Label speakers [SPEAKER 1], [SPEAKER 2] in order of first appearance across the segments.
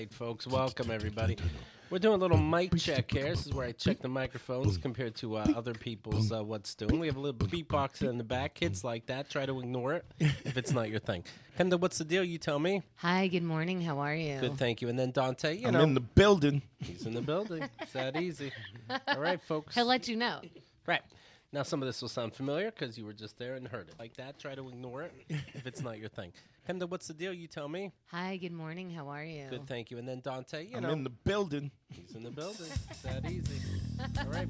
[SPEAKER 1] right, folks. Welcome, everybody. We're doing a little mic check here. This is where I check the microphones compared to other people's what's doing. We have a little beatbox in the back. Kids like that. Try to ignore it if it's not your thing. Chemda, what's the deal? You tell me.
[SPEAKER 2] Hi, good morning. How are you?
[SPEAKER 1] Good, thank you. And then Dante,
[SPEAKER 3] I'm in the building.
[SPEAKER 1] He's in the building. It's that easy. All right, folks.
[SPEAKER 2] He'll let you know.
[SPEAKER 1] Right. Now, some of this will sound familiar because you were just there and heard it. Like that, try to ignore it if it's not your thing. Chemda, what's the deal? You tell me.
[SPEAKER 2] Hi, good morning. How are you?
[SPEAKER 1] Good, thank you. And then Dante,
[SPEAKER 3] I'm in the building.
[SPEAKER 1] He's in the building. It's that easy. All right.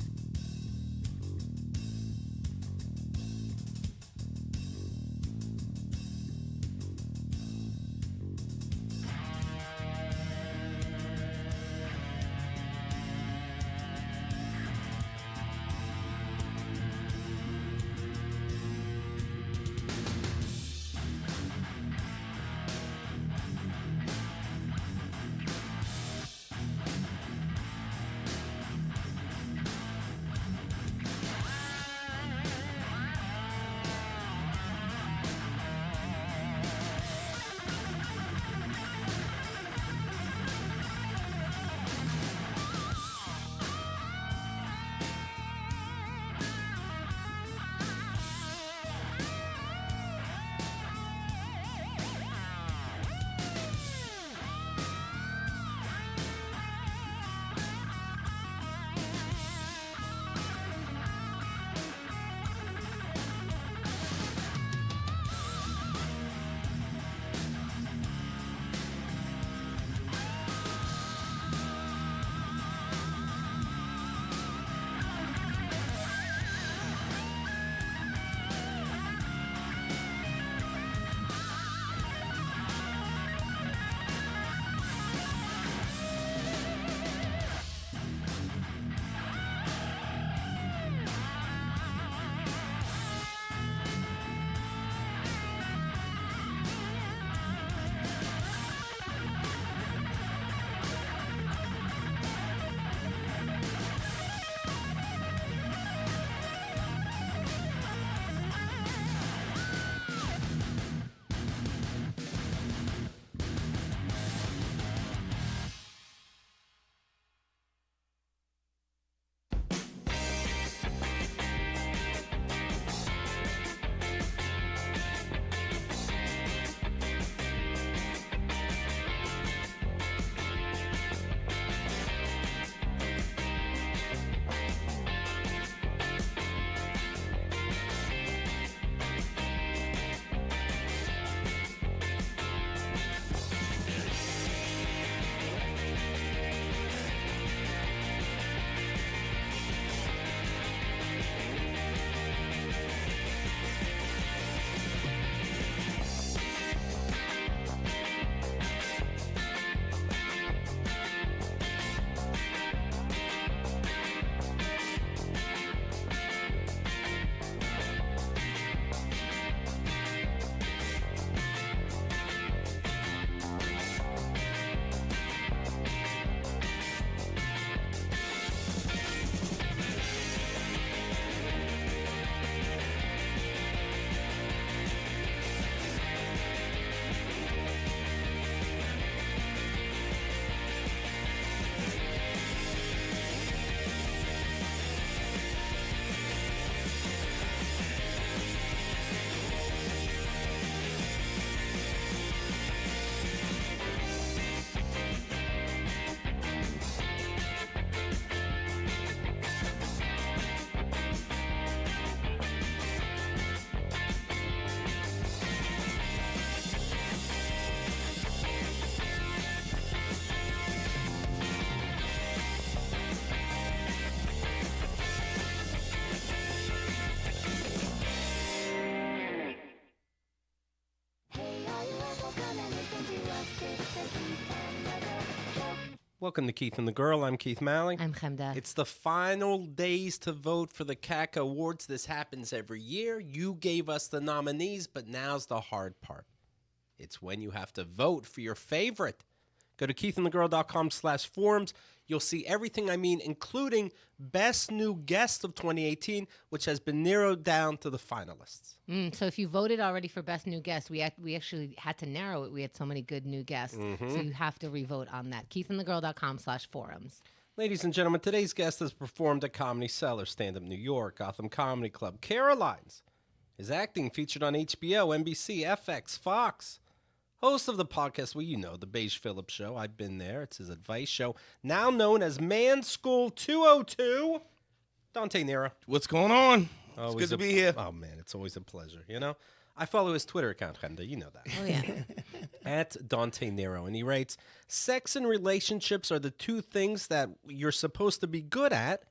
[SPEAKER 1] Welcome to Keith and the Girl. I'm Keith Malley.
[SPEAKER 2] I'm Chemda.
[SPEAKER 1] It's the final days to vote for the KATG Awards. This happens every year. You gave us the nominees, but now's the hard part. It's when you have to vote for your favorite. Go to keithandthegirl.com/forums. You'll see everything I mean, including Best New Guest of 2018, which has been narrowed down to the finalists.
[SPEAKER 2] So if you voted already for Best New Guest, we actually had to narrow it. We had so many good new guests. So you have to re-vote on that. keithandthegirl.com/forums.
[SPEAKER 1] Ladies and gentlemen, today's guest has performed at Comedy Cellar, Stand Up New York, Gotham Comedy Club, Caroline's. His acting featured on HBO, NBC, FX, Fox. Host of the podcast, well, you know, The Beige Phillips Show. I've been there. It's his advice show, now known as Man School 202. Dante Nero.
[SPEAKER 3] What's going on?
[SPEAKER 1] Always
[SPEAKER 3] it's good to be here.
[SPEAKER 1] Oh, man, it's always a pleasure, you know? I follow his Twitter account, Chemda. You know that.
[SPEAKER 2] Oh, yeah.
[SPEAKER 1] At Dante Nero. And he writes, sex and relationships are the two things that you're supposed to be good at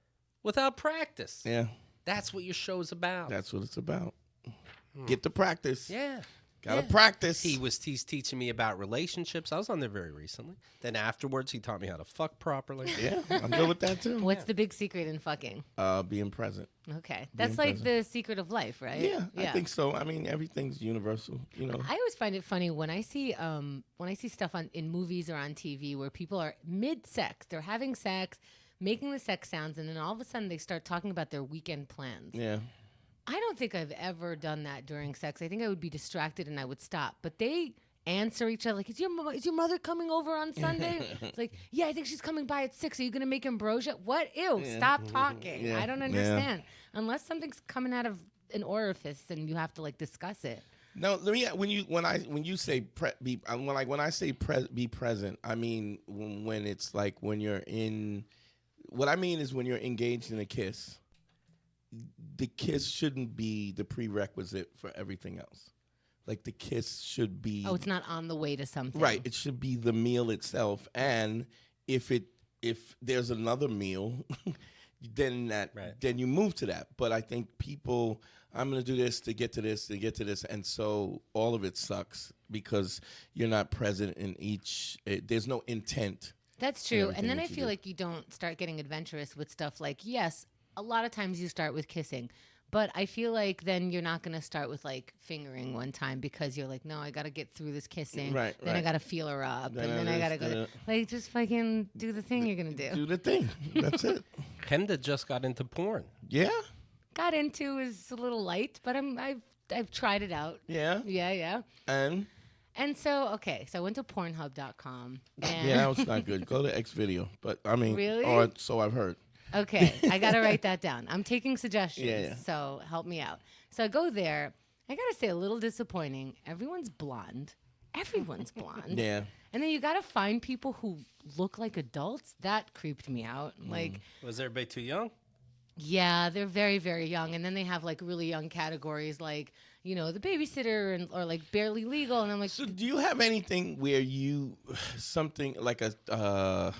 [SPEAKER 1] without practice.
[SPEAKER 3] Yeah,
[SPEAKER 1] That's what your show's about.
[SPEAKER 3] that's what it's about. Get the practice.
[SPEAKER 1] Yeah.
[SPEAKER 3] Gotta practice.
[SPEAKER 1] He's teaching me about relationships. I was on there very recently. Then afterwards, he taught me how to fuck properly.
[SPEAKER 3] Yeah, I'm good with that too.
[SPEAKER 2] What's the big secret in fucking?
[SPEAKER 3] Being present.
[SPEAKER 2] Okay. That's like the secret of life, right?
[SPEAKER 3] Yeah, I think so. I mean, everything's universal, you know.
[SPEAKER 2] I always find it funny when I see stuff in movies or on TV where people are mid-sex, they're having sex, making the sex sounds, and then all of a sudden they start talking about their weekend plans.
[SPEAKER 3] Yeah.
[SPEAKER 2] I don't think I've ever done that during sex. I think I would be distracted and I would stop. But they answer each other like, is your mother coming over on Sunday? It's like, yeah, I think she's coming by at 6. Are you going to make ambrosia? What? Ew, stop talking.
[SPEAKER 3] Yeah.
[SPEAKER 2] I don't understand. Unless something's coming out of an orifice and you have to like discuss it.
[SPEAKER 3] No, let me. When I say be present, I mean when it's like when you're in. What I mean is when you're engaged in a kiss. The kiss shouldn't be the prerequisite for everything else. Like the kiss should be.
[SPEAKER 2] Oh, it's not on the way to something.
[SPEAKER 3] Right. It should be the meal itself, and if there's another meal, then you move to that. But I think people, I'm going to do this to get to this, and so all of it sucks because you're not present in each. There's no intent.
[SPEAKER 2] That's true. And then I feel like you don't start getting adventurous with stuff like, yes, a lot of times you start with kissing, but I feel like then you're not going to start with like fingering one time because you're like, no, I got to get through this kissing. Then I got to feel her up. And then I got to go like, just fucking do the thing you're going to do.
[SPEAKER 3] Do the thing. That's it.
[SPEAKER 1] Chemda just got into porn.
[SPEAKER 3] Yeah.
[SPEAKER 2] Got into is a little light, but I've tried it out.
[SPEAKER 3] Yeah.
[SPEAKER 2] Yeah. And so I went to Pornhub.com. And
[SPEAKER 3] Yeah, that was not good. Go to X Video. But I mean,
[SPEAKER 2] really?
[SPEAKER 3] Or so I've heard.
[SPEAKER 2] Okay, I got to write that down. I'm taking suggestions,
[SPEAKER 3] Yeah.
[SPEAKER 2] So help me out. So I go there. I got to say, a little disappointing. Everyone's blonde.
[SPEAKER 3] Yeah.
[SPEAKER 2] And then you got to find people who look like adults. That creeped me out. Like,
[SPEAKER 1] Was everybody too young?
[SPEAKER 2] yeah, they're very, very young. And then they have like really young categories like, you know, the babysitter or like barely legal. And I'm like,
[SPEAKER 3] So do you have anything where something like a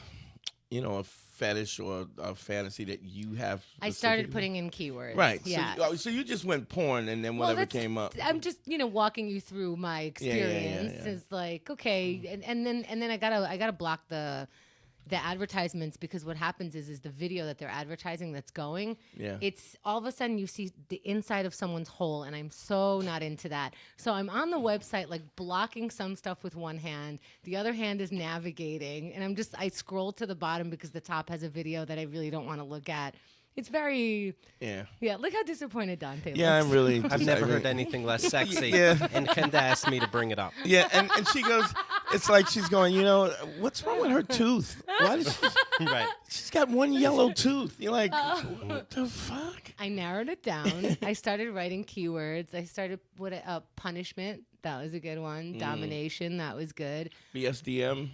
[SPEAKER 3] fetish or a fantasy that you have?
[SPEAKER 2] I started putting in keywords.
[SPEAKER 3] Right.
[SPEAKER 2] Yeah.
[SPEAKER 3] So you just went porn and then whatever came up.
[SPEAKER 2] I'm just, walking you through my experience.
[SPEAKER 3] Yeah.
[SPEAKER 2] It's like, okay. And then I gotta block the advertisements because what happens is the video that they're advertising that's going, it's all of a sudden you see the inside of someone's hole, and I'm so not into that. So I'm on the website like blocking some stuff with one hand, the other hand is navigating, and I scroll to the bottom because the top has a video that I really don't want to look at. It's very... Yeah, look how disappointed Dante looks.
[SPEAKER 3] Yeah, I'm really...
[SPEAKER 1] I've never heard anything less sexy.
[SPEAKER 3] Yeah.
[SPEAKER 1] And Chemda asked me to bring it up.
[SPEAKER 3] Yeah, and she goes... It's like she's going, what's wrong with her tooth? Why does
[SPEAKER 1] Right.
[SPEAKER 3] she's got one yellow tooth. You're like, what the fuck?
[SPEAKER 2] I narrowed it down. I started writing keywords. I started with punishment. That was a good one. Domination. That was good.
[SPEAKER 3] BSDM.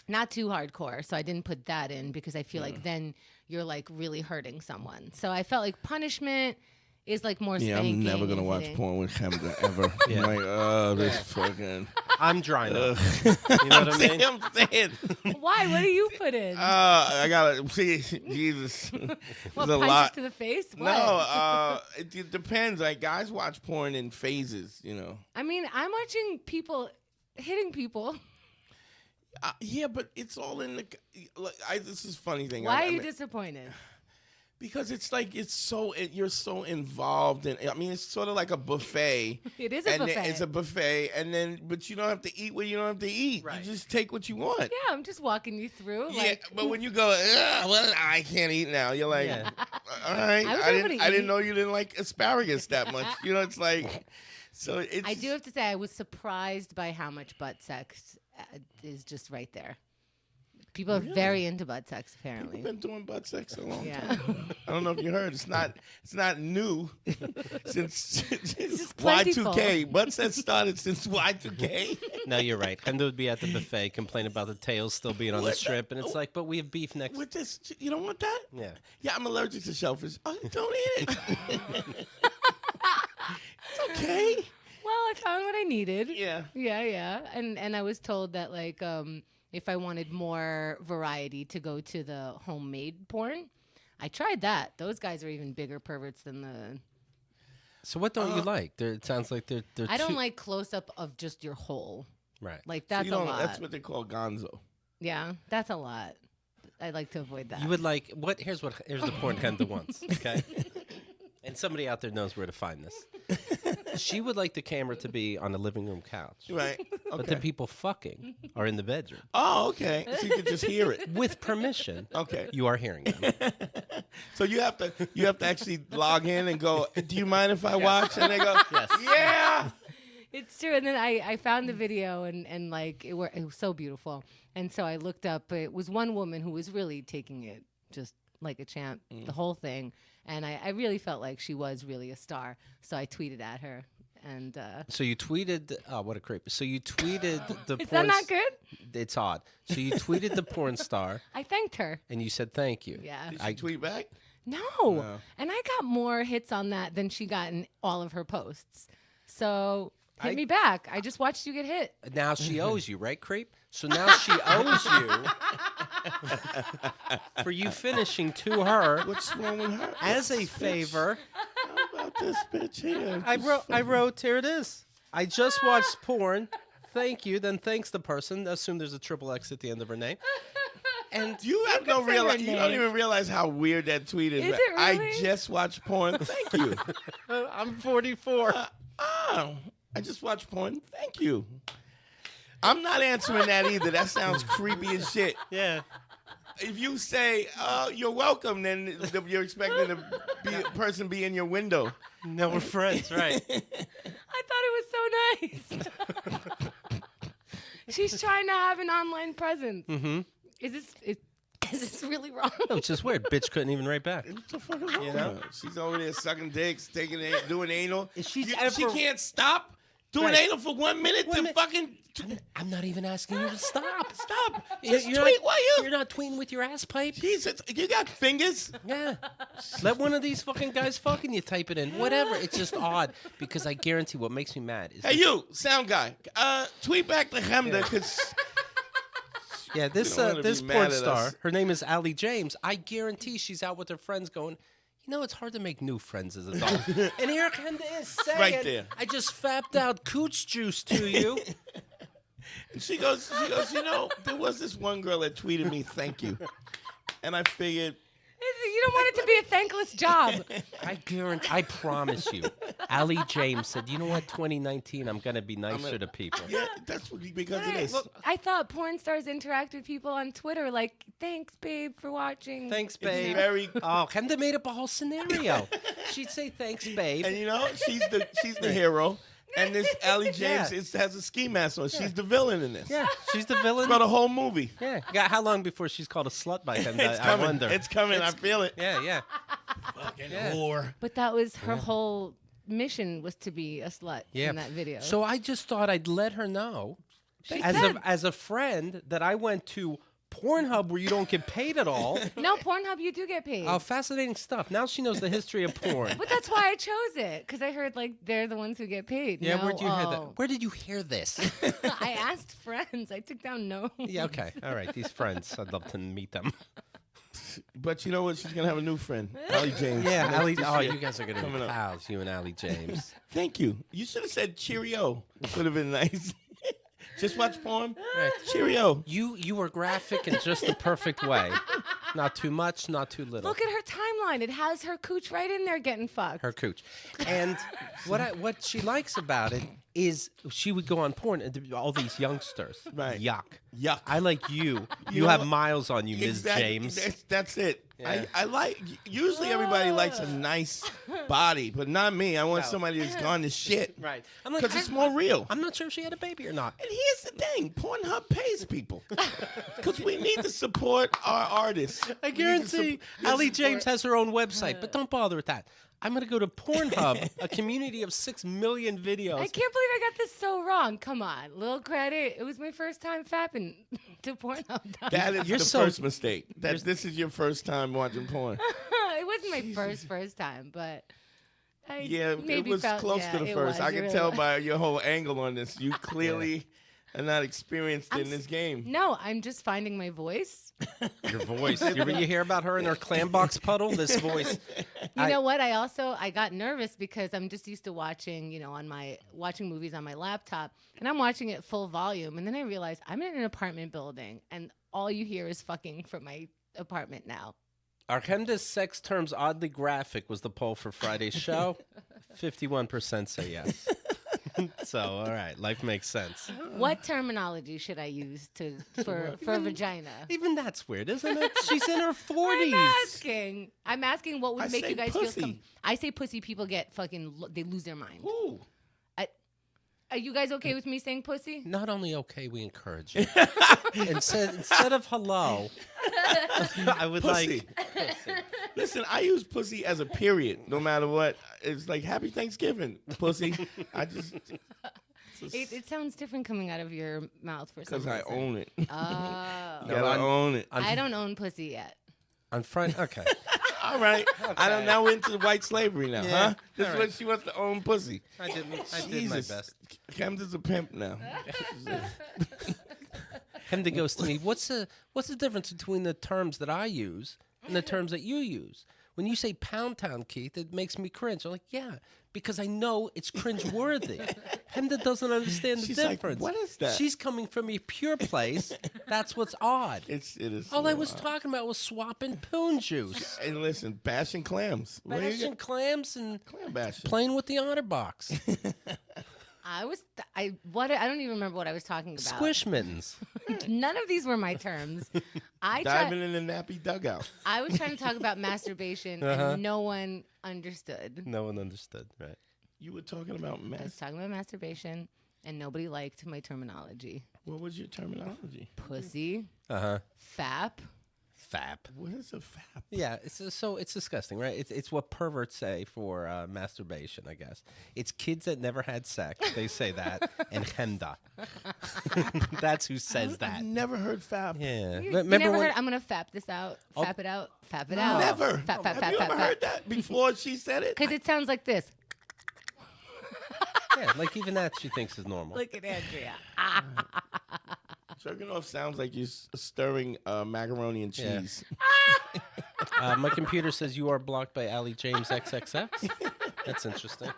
[SPEAKER 2] Not too hardcore, so I didn't put that in because I feel like then you're like really hurting someone. So I felt like punishment is like more spanking.
[SPEAKER 3] I'm never going to watch porn with Chemda ever. I'm like, oh, this fucking...
[SPEAKER 1] I'm drying up. You know what I mean?
[SPEAKER 3] I'm saying.
[SPEAKER 2] Why? What do you put in?
[SPEAKER 3] I got to see, Jesus.
[SPEAKER 2] What,
[SPEAKER 3] There's a
[SPEAKER 2] punches
[SPEAKER 3] lot.
[SPEAKER 2] to the face? What?
[SPEAKER 3] No, it depends. Like, guys watch porn in phases,
[SPEAKER 2] I mean, I'm watching people hitting people.
[SPEAKER 3] Yeah, but it's all in the... this is a funny thing.
[SPEAKER 2] Why are you disappointed?
[SPEAKER 3] Because it's like you're so involved in. I mean, it's sort of like a buffet.
[SPEAKER 2] It is a buffet.
[SPEAKER 3] It's a buffet, but you don't have to eat what you don't have to eat. Right. You just take what you want.
[SPEAKER 2] Yeah, I'm just walking you through.
[SPEAKER 3] Yeah, but when you go, well, I can't eat now. You're like, all right, I didn't know you didn't like asparagus that much. You know, it's like, so it's.
[SPEAKER 2] I do have to say, I was surprised by how much butt sex is just right there. People are very into butt sex, apparently.
[SPEAKER 3] People have been doing butt sex a long time. I don't know if you heard. It's not new since Y2K. Butt sex started since Y2K.
[SPEAKER 1] No, you're right. Chemda would be at the buffet, complain about the tails still being on the strip, and it's like, but we have beef next.
[SPEAKER 3] With this, you don't want that?
[SPEAKER 1] Yeah.
[SPEAKER 3] Yeah, I'm allergic to shellfish. Oh, don't eat it. It's okay.
[SPEAKER 2] Well, I found what I needed.
[SPEAKER 3] Yeah.
[SPEAKER 2] And I was told that like if I wanted more variety to go to the homemade porn. I tried that. Those guys are even bigger perverts than the.
[SPEAKER 1] So what don't you like? It sounds like they're
[SPEAKER 2] I don't like close up of just your hole.
[SPEAKER 1] Right.
[SPEAKER 2] Like that's a lot.
[SPEAKER 3] That's what they call gonzo.
[SPEAKER 2] Yeah, that's a lot. I'd like to avoid that.
[SPEAKER 1] You would like what? Here's the porn Chemda wants. Okay. And somebody out there knows where to find this. She would like the camera to be on the living room couch.
[SPEAKER 3] Right. Okay.
[SPEAKER 1] But the people fucking are in the bedroom.
[SPEAKER 3] Oh, okay. So you can just hear it.
[SPEAKER 1] With permission.
[SPEAKER 3] Okay.
[SPEAKER 1] You are hearing it.
[SPEAKER 3] So you have to actually log in and go, do you mind if I watch? And they go,
[SPEAKER 1] yes.
[SPEAKER 3] Yeah.
[SPEAKER 2] It's true. And then I found the video and like it was so beautiful. And so I looked up, it was one woman who was really taking it just like a champ, the whole thing. And I really felt like she was really a star. So I tweeted at her. And
[SPEAKER 1] so you tweeted, oh, what a creep. So you tweeted the
[SPEAKER 2] Is
[SPEAKER 1] porn.
[SPEAKER 2] that not good?
[SPEAKER 1] It's odd. So you tweeted the porn star.
[SPEAKER 2] I thanked her.
[SPEAKER 1] And you said thank you.
[SPEAKER 2] Yeah.
[SPEAKER 3] Did she tweet back?
[SPEAKER 2] No. And I got more hits on that than she got in all of her posts. So hit me back. I just watched you get hit.
[SPEAKER 1] Now she owes you, right, creep? So now she owes you for you finishing to her.
[SPEAKER 3] What's wrong with her?
[SPEAKER 1] As a favor.
[SPEAKER 3] How about this bitch here?
[SPEAKER 1] I wrote, here it is. I just watched porn. Thank you. Then thanks the person. Assume there's a triple X at the end of her name. And
[SPEAKER 3] you have no real. You don't even realize how weird that tweet is.
[SPEAKER 2] Is it really?
[SPEAKER 3] I just watched porn. Thank you.
[SPEAKER 1] I'm 44.
[SPEAKER 3] I just watched porn. Thank you. I'm not answering that either. That sounds creepy as shit.
[SPEAKER 1] Yeah.
[SPEAKER 3] If you say, you're welcome, then you're expecting the person be in your window.
[SPEAKER 1] No, we're friends, right?
[SPEAKER 2] I thought it was so nice. She's trying to have an online presence.
[SPEAKER 1] Mm-hmm.
[SPEAKER 2] Is this really wrong?
[SPEAKER 1] No, it's just weird. Bitch couldn't even write back.
[SPEAKER 3] What the fuck is wrong with her? She's over there sucking dicks, doing anal.
[SPEAKER 1] She
[SPEAKER 3] can't stop doing anal for 1 minute to fucking...
[SPEAKER 1] I'm not even asking you to stop.
[SPEAKER 3] Stop. Just tweet while
[SPEAKER 1] You're not tweeting with your ass pipe.
[SPEAKER 3] Jesus, you got fingers?
[SPEAKER 1] Yeah. Let one of these fucking guys fucking you type it in. Whatever. It's just odd because I guarantee what makes me mad is...
[SPEAKER 3] Hey, you, sound guy. Tweet back to Chemda because...
[SPEAKER 1] Yeah, this porn star, her name is Allie James. I guarantee she's out with her friends going... You know, it's hard to make new friends as adults. And here Chemda is saying,
[SPEAKER 3] right there.
[SPEAKER 1] I just fapped out cooch juice to you.
[SPEAKER 3] And she goes, you know, there was this one girl that tweeted me, thank you. And I figured...
[SPEAKER 2] You don't want it to be a thankless job.
[SPEAKER 1] I promise you. Allie James said, you know what, 2019, I'm going to be nicer to people.
[SPEAKER 3] Yeah, that's because of this.
[SPEAKER 2] Look, I thought porn stars interact with people on Twitter like, thanks, babe, for watching.
[SPEAKER 1] Thanks, babe. Oh, Chemda made up a whole scenario. She'd say, thanks, babe.
[SPEAKER 3] And you know, she's the hero. And this Allie James has a ski mask on. She's the villain in this.
[SPEAKER 1] Yeah, she's the villain.
[SPEAKER 3] About a whole movie.
[SPEAKER 1] Yeah. How long before she's called a slut by him?
[SPEAKER 3] I wonder.
[SPEAKER 1] It's
[SPEAKER 3] coming. I feel it.
[SPEAKER 1] Yeah.
[SPEAKER 3] Fucking whore.
[SPEAKER 2] But that was her whole mission, was to be a slut in that video.
[SPEAKER 1] So I just thought I'd let her know, as a friend, that I went to Pornhub where you don't get paid at all.
[SPEAKER 2] No, Pornhub, you do get paid.
[SPEAKER 1] Oh, fascinating stuff. Now she knows the history of porn.
[SPEAKER 2] But that's why I chose it, because I heard like they're the ones who get paid.
[SPEAKER 1] Yeah, where'd you hear that? Where did you hear this?
[SPEAKER 2] I asked friends. I took down notes.
[SPEAKER 1] Yeah, okay. All right, these friends, I'd love to meet them.
[SPEAKER 3] But you know what? She's going to have a new friend, Allie James.
[SPEAKER 1] Yeah, Allie. Oh, you guys are going to be pals, you and Allie James.
[SPEAKER 3] Thank you. You should have said cheerio. Would have been nice. Just watch porn. Right. Cheerio.
[SPEAKER 1] You were graphic in just the perfect way. Not too much, not too little.
[SPEAKER 2] Look at her timeline. It has her cooch right in there getting fucked.
[SPEAKER 1] Her cooch. And what she likes about it is she would go on porn and all these youngsters.
[SPEAKER 3] Right.
[SPEAKER 1] Yuck. I like you. You have miles on you, Ms. James.
[SPEAKER 3] That's it.
[SPEAKER 1] Yeah.
[SPEAKER 3] I like, usually everybody likes a nice body, but not me. I want somebody that's gone to shit.
[SPEAKER 1] Right.
[SPEAKER 3] Because it's more real.
[SPEAKER 1] I'm not sure if she had a baby or not.
[SPEAKER 3] And here's the thing. Pornhub pays people. Because we need to support our artists.
[SPEAKER 1] I guarantee Allie James has her own website, but don't bother with that. I'm going to go to Pornhub, a community of 6 million videos.
[SPEAKER 2] I can't believe I got this so wrong. Come on. Little credit. It was my first time fapping to Pornhub.
[SPEAKER 3] That is the first mistake. This is your first time watching porn.
[SPEAKER 2] It wasn't my first time, but
[SPEAKER 3] it was close to the first. I can tell by your whole angle on this. You clearly are not experienced in this game.
[SPEAKER 2] No, I'm just finding my voice.
[SPEAKER 1] Your voice. You hear about her in her clam box puddle? This voice.
[SPEAKER 2] You know what? I got nervous because I'm just used to watching, watching movies on my laptop, and I'm watching it full volume, and then I realized I'm in an apartment building, and all you hear is fucking from my apartment now.
[SPEAKER 1] Are Chemda's sex terms oddly graphic was the poll for Friday's show. 51% say yes. So, all right, life makes sense.
[SPEAKER 2] What terminology should I use for vagina?
[SPEAKER 1] Even that's weird, isn't it? She's in her 40s.
[SPEAKER 2] I'm asking what would make you guys
[SPEAKER 3] pussy.
[SPEAKER 2] feel. I say pussy. People get they lose their mind.
[SPEAKER 3] Ooh.
[SPEAKER 2] Are you guys okay with me saying pussy?
[SPEAKER 1] Not only okay, we encourage it. Instead of hello, I would
[SPEAKER 3] pussy.
[SPEAKER 1] Pussy.
[SPEAKER 3] Listen, I use pussy as a period, no matter what. It's like Happy Thanksgiving, pussy.
[SPEAKER 2] It sounds different coming out of your mouth for some reason.
[SPEAKER 3] Because I own it.
[SPEAKER 2] Oh.
[SPEAKER 3] I own it.
[SPEAKER 2] I don't own pussy yet.
[SPEAKER 1] On Friday, okay.
[SPEAKER 3] All right. Okay. Now we're into white slavery now, huh? This is
[SPEAKER 1] right.
[SPEAKER 3] what she wants to own pussy.
[SPEAKER 1] I did my best.
[SPEAKER 3] Chemda's a pimp now.
[SPEAKER 1] Chemda goes to me, what's the difference between the terms that I use and the terms that you use? When you say pound town, Keith, it makes me cringe. I'm like, yeah, because I know it's cringe-worthy. Chemda doesn't understand the difference.
[SPEAKER 3] Like, what is that?
[SPEAKER 1] She's coming from a pure place. That's what's odd.
[SPEAKER 3] It is.
[SPEAKER 1] All I was talking about was swapping poon juice.
[SPEAKER 3] And listen, bashing clams.
[SPEAKER 1] Bashing clams and
[SPEAKER 3] clam bashing.
[SPEAKER 1] Playing with the otter box.
[SPEAKER 2] I don't even remember what I was talking about.
[SPEAKER 1] Squish mittens.
[SPEAKER 2] None of these were my terms.
[SPEAKER 3] Diving in the nappy dugout.
[SPEAKER 2] I was trying to talk about masturbation, and no one understood.
[SPEAKER 1] No one understood, right?
[SPEAKER 3] You were talking about
[SPEAKER 2] I was talking about masturbation, and nobody liked my terminology.
[SPEAKER 3] What was your terminology?
[SPEAKER 2] Pussy. Fap.
[SPEAKER 1] Fap.
[SPEAKER 3] What is a fap?
[SPEAKER 1] Yeah, it's disgusting, right? It's what perverts say for masturbation, I guess. It's kids that never had sex. They say that. And Chemda. That's who says that.
[SPEAKER 3] I've never heard fap.
[SPEAKER 1] Yeah.
[SPEAKER 2] You never heard, I'm going to fap this out. Fap it out. Fap it out.
[SPEAKER 3] Never.
[SPEAKER 2] Fap,
[SPEAKER 3] Have you ever heard that before she said it?
[SPEAKER 2] Because it sounds like this.
[SPEAKER 1] Yeah, like even that she thinks is normal.
[SPEAKER 2] Look at Andrea.
[SPEAKER 3] Jerking off sounds like you're stirring macaroni and cheese.
[SPEAKER 1] Yeah. My computer says you are blocked by Allie James XXX. That's interesting.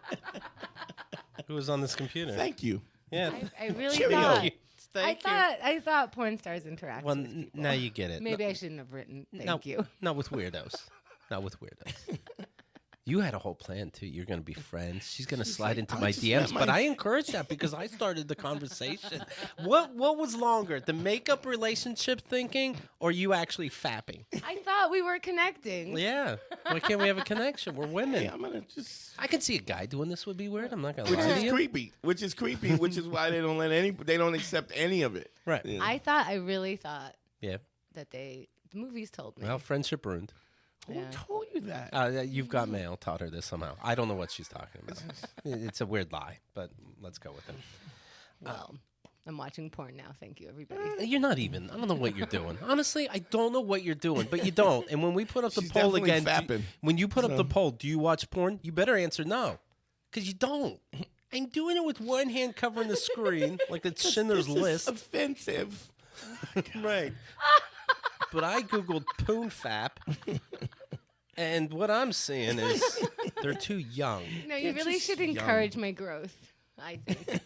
[SPEAKER 1] Who was on this computer?
[SPEAKER 3] Thank you.
[SPEAKER 1] Yeah.
[SPEAKER 2] I really
[SPEAKER 3] Cheerio.
[SPEAKER 2] thought.
[SPEAKER 1] Thank you.
[SPEAKER 2] I thought porn stars interact.
[SPEAKER 1] Well,
[SPEAKER 2] with people.
[SPEAKER 1] now you get it.
[SPEAKER 2] Maybe I shouldn't have written. Thank you.
[SPEAKER 1] Not with weirdos. Not with weirdos. You had a whole plan too. You're going to be friends. She's going to slide into my DMs, but I encouraged that because I started the conversation. What was longer, the makeup relationship thinking, or you actually fapping?
[SPEAKER 2] I thought we were connecting.
[SPEAKER 1] Yeah. Why can't we have a connection? We're women.
[SPEAKER 3] Hey, I'm gonna just.
[SPEAKER 1] I can see a guy doing this would be weird. I'm not going to
[SPEAKER 3] Which
[SPEAKER 1] lie to
[SPEAKER 3] is
[SPEAKER 1] you.
[SPEAKER 3] creepy. Which is creepy. Which is why they don't accept any of it.
[SPEAKER 1] Right.
[SPEAKER 3] Yeah.
[SPEAKER 2] I really thought.
[SPEAKER 1] Yeah.
[SPEAKER 2] That the movies told me.
[SPEAKER 1] Well, friendship ruined.
[SPEAKER 3] Who told you that?
[SPEAKER 1] You've got mail. Taught her this somehow. I don't know what she's talking about. It's a weird lie, but let's go with it.
[SPEAKER 2] Well, I'm watching porn now. Thank you, everybody.
[SPEAKER 1] You're not even. I don't know what you're doing. Honestly, I don't know what you're doing, but you don't. And when we put up the
[SPEAKER 3] She's
[SPEAKER 1] poll
[SPEAKER 3] definitely
[SPEAKER 1] again,
[SPEAKER 3] fapping,
[SPEAKER 1] when you put up the poll, do you watch porn? You better answer no, because you don't. I'm doing it with one hand covering the screen like it's Schindler's List.
[SPEAKER 3] Offensive.
[SPEAKER 1] Right. But I Googled poon fap, and what I'm seeing is they're too young.
[SPEAKER 2] No, you really should encourage my growth. I think.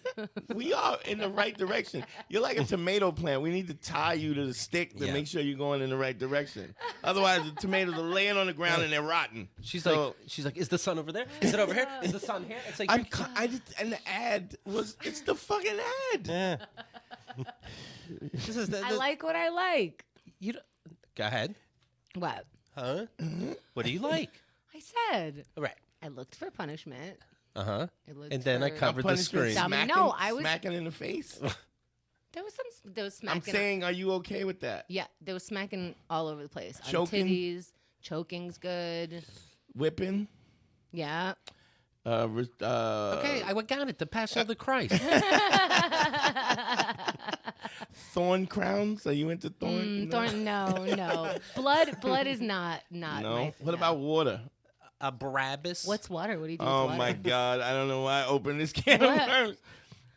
[SPEAKER 3] We are in the right direction. You're like a tomato plant. We need to tie you to the stick to make sure you're going in the right direction. Otherwise, the tomatoes are laying on the ground and they're rotten.
[SPEAKER 1] She's like, is the sun over there? Is it over here? Is the sun here? It's like,
[SPEAKER 3] and the ad it's the fucking ad.
[SPEAKER 1] Yeah.
[SPEAKER 2] I like what I like.
[SPEAKER 1] You don't, go ahead.
[SPEAKER 2] What?
[SPEAKER 1] Huh? What do you like?
[SPEAKER 2] I said.
[SPEAKER 1] Right.
[SPEAKER 2] I looked for punishment.
[SPEAKER 1] Uh-huh. And then I covered the screen.
[SPEAKER 3] Smacking in the face.
[SPEAKER 2] There was smacking.
[SPEAKER 3] I'm saying, are you okay with that?
[SPEAKER 2] Yeah, there was smacking all over the place.
[SPEAKER 3] Choking?
[SPEAKER 2] On titties. Choking's good.
[SPEAKER 3] Whipping?
[SPEAKER 2] Yeah.
[SPEAKER 1] Okay, I got it. The Passion of the Christ.
[SPEAKER 3] Thorn crowns? Are you into thorn?
[SPEAKER 2] No. Blood is not.
[SPEAKER 3] No. What about water?
[SPEAKER 1] A Barabbas.
[SPEAKER 2] What's water? What do you do?
[SPEAKER 3] Oh
[SPEAKER 2] with water?
[SPEAKER 3] my God! I don't know why I opened this can of worms.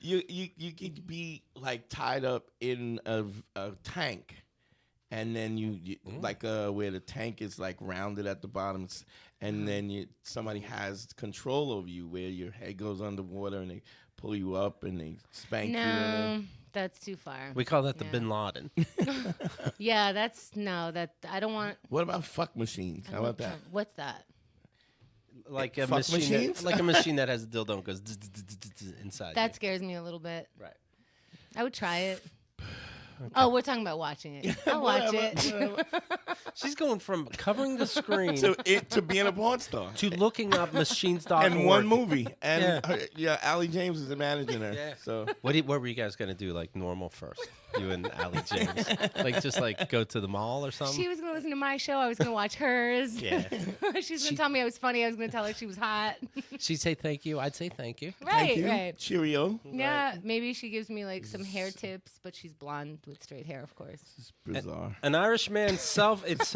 [SPEAKER 3] You could be like tied up in a tank, and then you like where the tank is like rounded at the bottom, and then somebody has control over you, where your head goes underwater and they pull you up and they spank you.
[SPEAKER 2] No, that's too far.
[SPEAKER 1] We call that the Bin Laden.
[SPEAKER 2] Yeah, I don't want.
[SPEAKER 3] What about fuck machines? How about that?
[SPEAKER 2] What's that?
[SPEAKER 1] Like a machine, like a machine that has a dildo and goes inside.
[SPEAKER 2] That scares me a little bit.
[SPEAKER 1] Right.
[SPEAKER 2] I would try it. Okay. Oh, we're talking about watching it. I'll watch it.
[SPEAKER 1] She's going from covering the screen
[SPEAKER 3] to being a porn star
[SPEAKER 1] to looking up machines.org.
[SPEAKER 3] And one movie. And Allie James is managing her.
[SPEAKER 1] Yeah.
[SPEAKER 3] So
[SPEAKER 1] what were you guys gonna do like normal first? You and Allie James, just go to the mall or something.
[SPEAKER 2] She was gonna listen to my show. I was gonna watch hers.
[SPEAKER 1] Yeah.
[SPEAKER 2] She's gonna tell me I was funny. I was gonna tell her she was hot.
[SPEAKER 1] She'd say thank you. I'd say thank you.
[SPEAKER 2] Right.
[SPEAKER 3] Thank you.
[SPEAKER 2] Right.
[SPEAKER 3] Cheerio.
[SPEAKER 2] Yeah. Right. Maybe she gives me like some hair tips, but she's blonde with straight hair, of course.
[SPEAKER 3] It's bizarre.
[SPEAKER 1] An Irishman It's so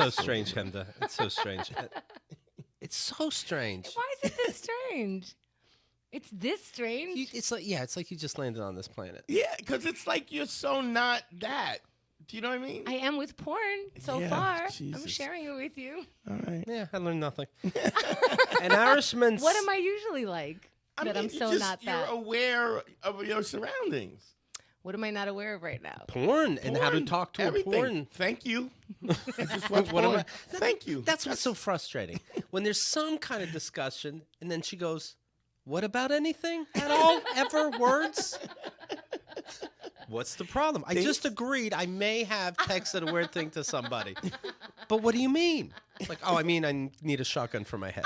[SPEAKER 1] strange, Chemda. It's so strange. It's so strange.
[SPEAKER 2] Why is it this strange? It's this strange.
[SPEAKER 1] It's like you just landed on this planet.
[SPEAKER 3] Yeah, because it's like you're so not that. Do you know what I mean?
[SPEAKER 2] I am with porn so far.
[SPEAKER 3] Jesus.
[SPEAKER 2] I'm sharing it with you.
[SPEAKER 3] All right.
[SPEAKER 1] Yeah, I learned nothing. An Irishman.
[SPEAKER 2] What am I usually like? I'm so not that.
[SPEAKER 3] You're aware of your surroundings.
[SPEAKER 2] What am I not aware of right now?
[SPEAKER 1] Porn and how to talk to
[SPEAKER 3] everything.
[SPEAKER 1] a porn.
[SPEAKER 3] Thank you. Thank you.
[SPEAKER 1] That's what's so frustrating. When there's some kind of discussion and then she goes, what about anything at all? Ever? Words? What's the problem? I just agreed I may have texted a weird thing to somebody. But what do you mean? It's like, I need a shotgun for my head.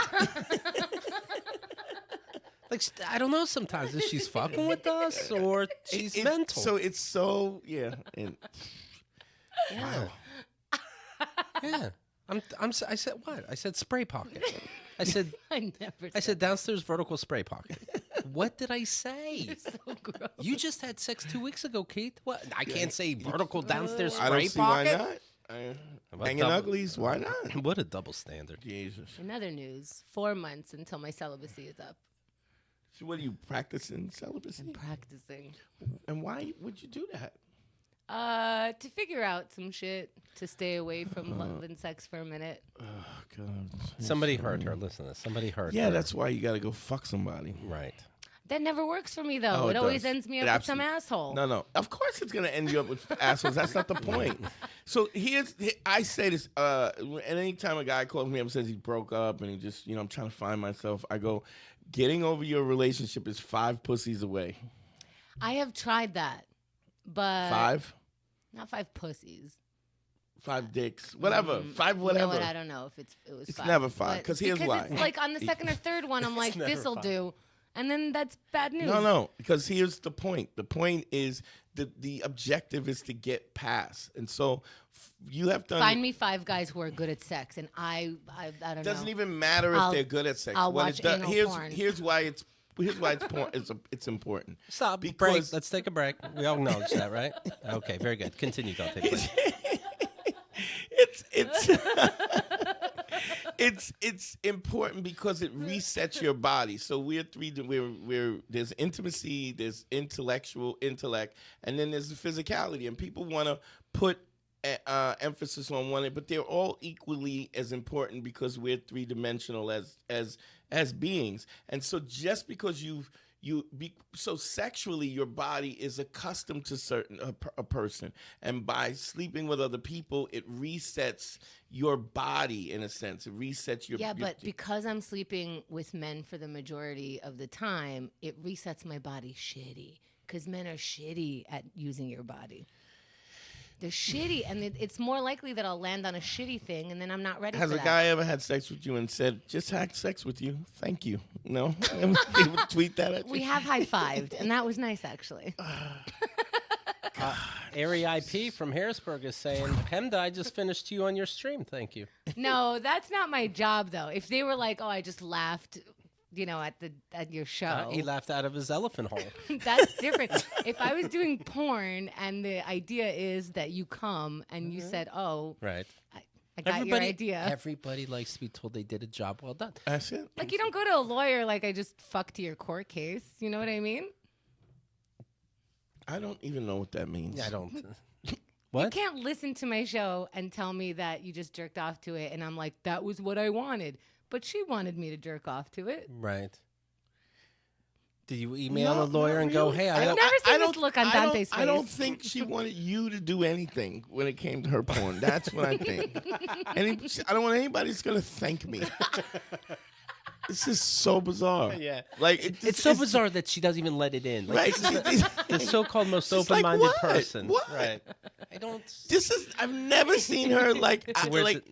[SPEAKER 1] Like, I don't know sometimes if she's fucking with us or she's mental.
[SPEAKER 3] So it's so, yeah.
[SPEAKER 1] Wow. Yeah. I said what? I said spray pocket. I said downstairs vertical spray pocket. What did I say?
[SPEAKER 2] You're so gross.
[SPEAKER 1] You just had sex 2 weeks ago, Keith. What? I can't say vertical downstairs spray
[SPEAKER 3] I don't see
[SPEAKER 1] pocket.
[SPEAKER 3] Why not? Hanging uglies, why not?
[SPEAKER 1] What a double standard.
[SPEAKER 3] Jesus.
[SPEAKER 2] In other news, 4 months until my celibacy is up.
[SPEAKER 3] So what are you practicing celibacy?
[SPEAKER 2] I'm practicing.
[SPEAKER 3] And why would you do that?
[SPEAKER 2] To figure out some shit to stay away from love and sex for a minute.
[SPEAKER 3] Oh God!
[SPEAKER 1] Somebody heard her. Listen to this. Somebody heard her.
[SPEAKER 3] Yeah, that's why you got to go fuck somebody.
[SPEAKER 1] Right.
[SPEAKER 2] That never works for me though. It always ends me up with some asshole.
[SPEAKER 3] No. Of course it's gonna end you up with assholes. That's not the point. So I say this. And anytime a guy calls me up and says he broke up and he just, I'm trying to find myself, I go, getting over your relationship is 5 pussies away.
[SPEAKER 2] I have tried that, but
[SPEAKER 3] 5.
[SPEAKER 2] Not 5 pussies.
[SPEAKER 3] 5 dicks, whatever. 5 whatever.
[SPEAKER 2] You know what? I don't know if it was 5.
[SPEAKER 3] It's never 5 because here's why.
[SPEAKER 2] It's like on the second or third one, I'm like, this'll do, and then that's bad news.
[SPEAKER 3] No, because here's the point. The point is the objective is to get past, and so you have to
[SPEAKER 2] find me 5 guys who are good at sex, and I don't know.
[SPEAKER 3] It doesn't even matter if they're good at sex.
[SPEAKER 2] I'll watch anal porn.
[SPEAKER 3] Here's why it's it's important.
[SPEAKER 1] Stop. Break. Let's take a break. We all acknowledge that, right? Okay, very good. Continue, Dante. Please.
[SPEAKER 3] It's important because it resets your body. So we're there's intimacy, there's intellect, and then there's the physicality. And people want to put emphasis on one, but they're all equally as important because we're 3-dimensional as beings. And so just because so sexually your body is accustomed to a person, and by sleeping with other people, it resets your body in a sense. It resets your
[SPEAKER 2] but because I'm sleeping with men for the majority of the time, it resets my body shitty. Because men are shitty at using your body. They're shitty, and it's more likely that I'll land on a shitty thing, and then I'm not ready for that.
[SPEAKER 3] Has a guy ever had sex with you and said, just had sex with you, thank you? No? He would tweet that at you?
[SPEAKER 2] We have high-fived, and that was nice, actually.
[SPEAKER 1] Ari IP from Harrisburg is saying, Chemda, I just finished you on your stream, thank you.
[SPEAKER 2] No, that's not my job, though. If they were like, oh, I just laughed... at your show.
[SPEAKER 1] He laughed out of his elephant hole.
[SPEAKER 2] That's different. If I was doing porn and the idea is that you come and you said, oh,
[SPEAKER 1] right.
[SPEAKER 2] I got your idea.
[SPEAKER 1] Everybody likes to be told they did a job well done.
[SPEAKER 3] That's it.
[SPEAKER 2] Like, you don't go to a lawyer like I just fucked your court case. You know what I mean?
[SPEAKER 3] I don't even know what that means.
[SPEAKER 1] Yeah, I don't. What?
[SPEAKER 2] You can't listen to my show and tell me that you just jerked off to it and I'm like, that was what I wanted. But she wanted me to jerk off to it.
[SPEAKER 1] Right. Did you email a lawyer and go, hey,
[SPEAKER 2] I've never seen this look on Dante's face.
[SPEAKER 3] I don't think she wanted you to do anything when it came to her porn. That's what I think. I don't want anybody that's going to thank me. This is so bizarre.
[SPEAKER 1] Yeah.
[SPEAKER 3] Like
[SPEAKER 1] it's so bizarre that she doesn't even let it in. Like,
[SPEAKER 3] right.
[SPEAKER 1] The so-called most open-minded person.
[SPEAKER 3] What?
[SPEAKER 1] Right. I don't.
[SPEAKER 3] I've never seen her like.
[SPEAKER 1] It's a weird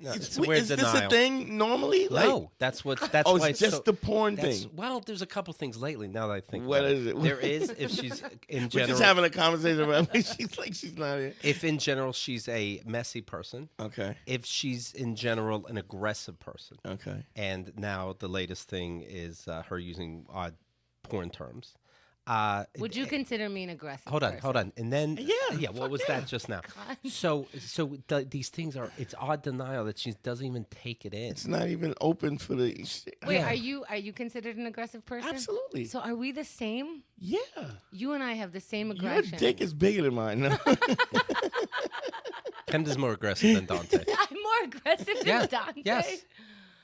[SPEAKER 3] is
[SPEAKER 1] denial.
[SPEAKER 3] this a thing normally?
[SPEAKER 1] No, that's why
[SPEAKER 3] it's
[SPEAKER 1] it's
[SPEAKER 3] just the porn thing.
[SPEAKER 1] Well, there's a couple things lately. Now that I think,
[SPEAKER 3] what is it?
[SPEAKER 1] There is if she's in general.
[SPEAKER 3] We're just having a conversation about me. She's not here.
[SPEAKER 1] If in general she's a messy person.
[SPEAKER 3] Okay.
[SPEAKER 1] If she's in general an aggressive person.
[SPEAKER 3] Okay.
[SPEAKER 1] And now the latest thing is her using odd porn terms.
[SPEAKER 2] Would you consider me an aggressive
[SPEAKER 1] Hold on. And then, what was that just now?
[SPEAKER 2] God.
[SPEAKER 1] So these things it's odd denial that she doesn't even take it in.
[SPEAKER 3] It's not even open for the...
[SPEAKER 2] Wait, are you considered an aggressive person?
[SPEAKER 3] Absolutely.
[SPEAKER 2] So are we the same?
[SPEAKER 3] Yeah.
[SPEAKER 2] You and I have the same aggression.
[SPEAKER 3] Your dick is bigger than mine. No?
[SPEAKER 1] Chemda's more aggressive than Dante.
[SPEAKER 2] I'm more aggressive than Dante?
[SPEAKER 1] Yes.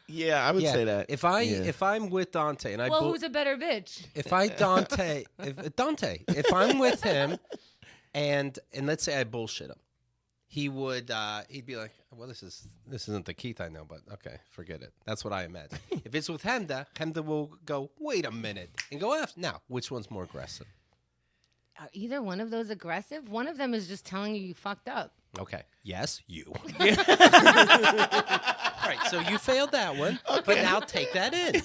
[SPEAKER 3] Yeah, I would say that.
[SPEAKER 1] If I'm with Dante and
[SPEAKER 2] who's a better bitch?
[SPEAKER 1] If I'm with him and let's say I bullshit him, he'd be like, well, this isn't the Keith I know, but okay, forget it. That's what I imagine. If it's with Chemda will go, wait a minute, and go after. Now, which one's more aggressive?
[SPEAKER 2] Are either one of those aggressive? One of them is just telling you fucked up.
[SPEAKER 1] Okay. Yes, you. Right, so you failed that one, but now take that in.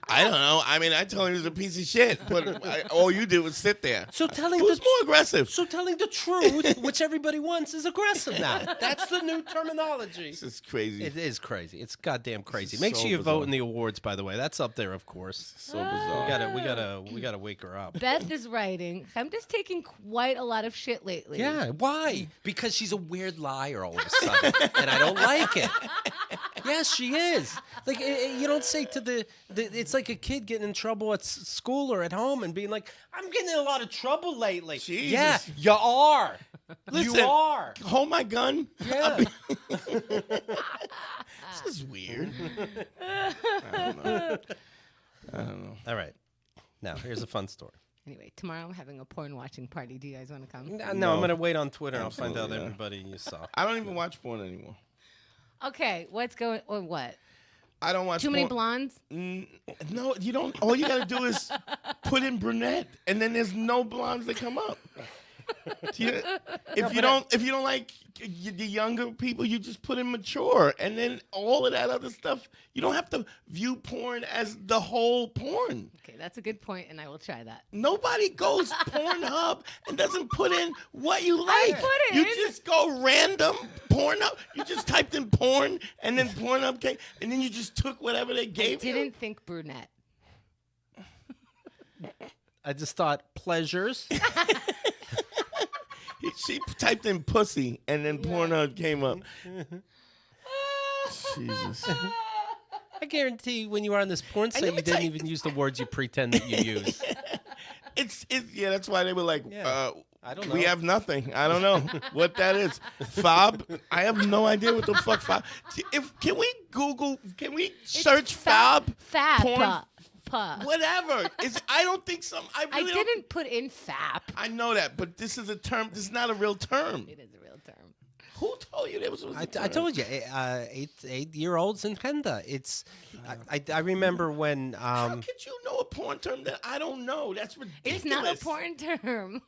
[SPEAKER 3] I don't know. I mean, I told him he was a piece of shit, but all you did was sit there.
[SPEAKER 1] So telling
[SPEAKER 3] Who's more aggressive?
[SPEAKER 1] So telling the truth, which everybody wants, is aggressive now. That's the new terminology.
[SPEAKER 3] This is crazy.
[SPEAKER 1] It is crazy. It's goddamn crazy. Make sure you vote in the awards, by the way. That's up there, of course.
[SPEAKER 3] So bizarre.
[SPEAKER 1] We gotta wake her up.
[SPEAKER 2] Beth is writing, I'm just taking quite a lot of shit lately.
[SPEAKER 1] Yeah, why? Because she's a weird liar all of a sudden, and I don't like it. Yes, she is. Like, you don't say to the it's like a kid getting in trouble at school or at home and being like, I'm getting in a lot of trouble lately.
[SPEAKER 3] Jesus.
[SPEAKER 1] Yeah, you are. Listen, you are.
[SPEAKER 3] Hold my gun.
[SPEAKER 1] Yeah.
[SPEAKER 3] This is weird. I don't know.
[SPEAKER 1] All right. Now, here's a fun story.
[SPEAKER 2] Anyway, tomorrow I'm having a porn watching party. Do you guys want to come?
[SPEAKER 1] No, I'm going to wait on Twitter and I'll find out everybody you saw.
[SPEAKER 3] I don't even watch porn anymore.
[SPEAKER 2] Okay, what's going or what?
[SPEAKER 3] I don't watch
[SPEAKER 2] Too many blondes?
[SPEAKER 3] No, you don't. All you got to do is put in brunette, and then there's no blondes that come up. If you don't like the younger people, you just put in mature, and then all of that other stuff. You don't have to view porn as the whole porn.
[SPEAKER 2] Okay, that's a good point, and I will try that.
[SPEAKER 3] Nobody goes Pornhub and doesn't put in what you like.
[SPEAKER 2] I put
[SPEAKER 3] you just go random Pornhub. You just typed in porn, and then Pornhub came, and then you just took whatever they gave you.
[SPEAKER 2] I didn't think brunette.
[SPEAKER 1] I just thought pleasures.
[SPEAKER 3] She typed in pussy, and then Pornhub came up. Jesus.
[SPEAKER 1] I guarantee when you were on this porn site, you didn't even use the words you pretend that you use.
[SPEAKER 3] Yeah, that's why they were like,
[SPEAKER 1] I don't know.
[SPEAKER 3] We have nothing. I don't know what that is. Fob? I have no idea what the fuck fob. Can we search fob?
[SPEAKER 2] Fab.
[SPEAKER 3] Porn? Whatever. I don't think some. I
[SPEAKER 2] didn't put in FAP.
[SPEAKER 3] I know that, but this is a term. This is not a real term.
[SPEAKER 2] It is a real term.
[SPEAKER 3] Who told you there was a term?
[SPEAKER 1] I told you, 8-year-olds in Chemda. It's. I remember when.
[SPEAKER 3] How could you know a porn term that I don't know? That's ridiculous.
[SPEAKER 2] It's not a porn term.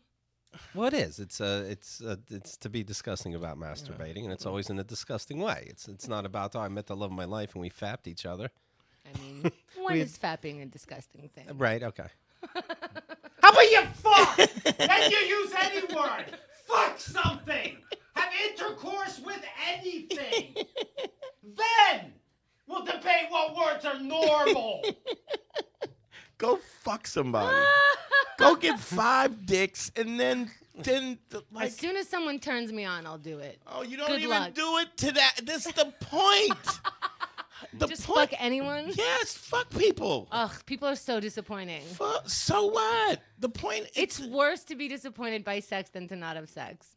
[SPEAKER 1] Well, it is. It's to be disgusting about masturbating, and it's always in a disgusting way. It's not about, I met the love of my life and we fapped each other.
[SPEAKER 2] I mean, when is fapping a disgusting thing?
[SPEAKER 1] Right, okay.
[SPEAKER 4] How about you fuck? Then you use any word. Fuck something. Have intercourse with anything. Then we'll debate what words are normal.
[SPEAKER 3] Go fuck somebody. Go get 5 dicks and then like.
[SPEAKER 2] As soon as someone turns me on, I'll do it.
[SPEAKER 3] Oh, you don't
[SPEAKER 2] Good
[SPEAKER 3] even
[SPEAKER 2] luck.
[SPEAKER 3] do it to that. That's the point.
[SPEAKER 2] Just fuck anyone?
[SPEAKER 3] Yes, fuck people.
[SPEAKER 2] Ugh, people are so disappointing.
[SPEAKER 3] So what? The point.
[SPEAKER 2] It's worse to be disappointed by sex than to not have sex.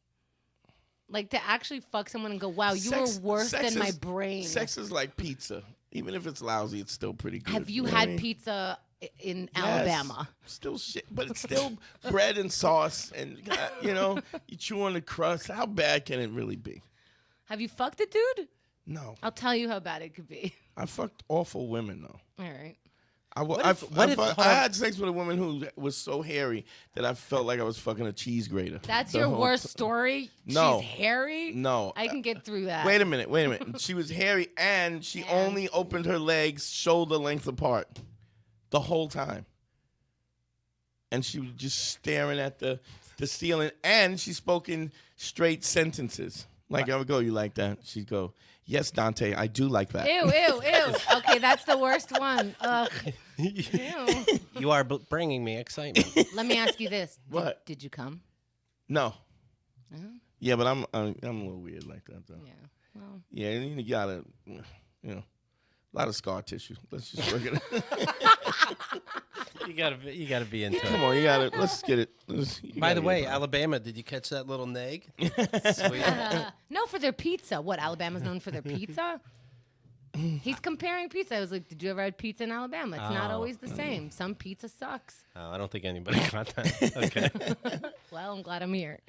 [SPEAKER 2] Like to actually fuck someone and go, wow, you were worse than my brain.
[SPEAKER 3] Sex is like pizza. Even if it's lousy, it's still pretty good.
[SPEAKER 2] Have you had pizza in Alabama?
[SPEAKER 3] Still shit, but it's still bread and sauce, and you chew on the crust. How bad can it really be?
[SPEAKER 2] Have you fucked a dude?
[SPEAKER 3] No.
[SPEAKER 2] I'll tell you how bad it could be.
[SPEAKER 3] I fucked awful women though.
[SPEAKER 2] All right.
[SPEAKER 3] I had sex with a woman who was so hairy that I felt like I was fucking a cheese grater.
[SPEAKER 2] That's your worst story?
[SPEAKER 3] No.
[SPEAKER 2] She's hairy?
[SPEAKER 3] No.
[SPEAKER 2] I can get through that.
[SPEAKER 3] Wait a minute. She was hairy and she only opened her legs shoulder length apart the whole time. And she was just staring at the ceiling, and she spoke in straight sentences. Like, I would go, you like that? She'd go, yes, Dante, I do like that.
[SPEAKER 2] Ew. Okay, that's the worst one. Ugh. Ew.
[SPEAKER 1] You are bringing me excitement.
[SPEAKER 2] Let me ask you this.
[SPEAKER 3] What?
[SPEAKER 2] Did you come?
[SPEAKER 3] No. Yeah, but I'm a little weird like that, though.
[SPEAKER 2] Yeah. Well.
[SPEAKER 3] Yeah, you gotta, a lot of scar tissue. Let's just work it.
[SPEAKER 1] You gotta be into it.
[SPEAKER 3] Come on, let's get it.
[SPEAKER 1] By the way, Alabama, did you catch that little neg? Sweet.
[SPEAKER 2] No, for their pizza. What, Alabama's known for their pizza? He's comparing pizza. I was like, did you ever have pizza in Alabama? It's not always the same. Some pizza sucks.
[SPEAKER 1] Oh, I don't think anybody got that. Okay.
[SPEAKER 2] Well, I'm glad I'm here.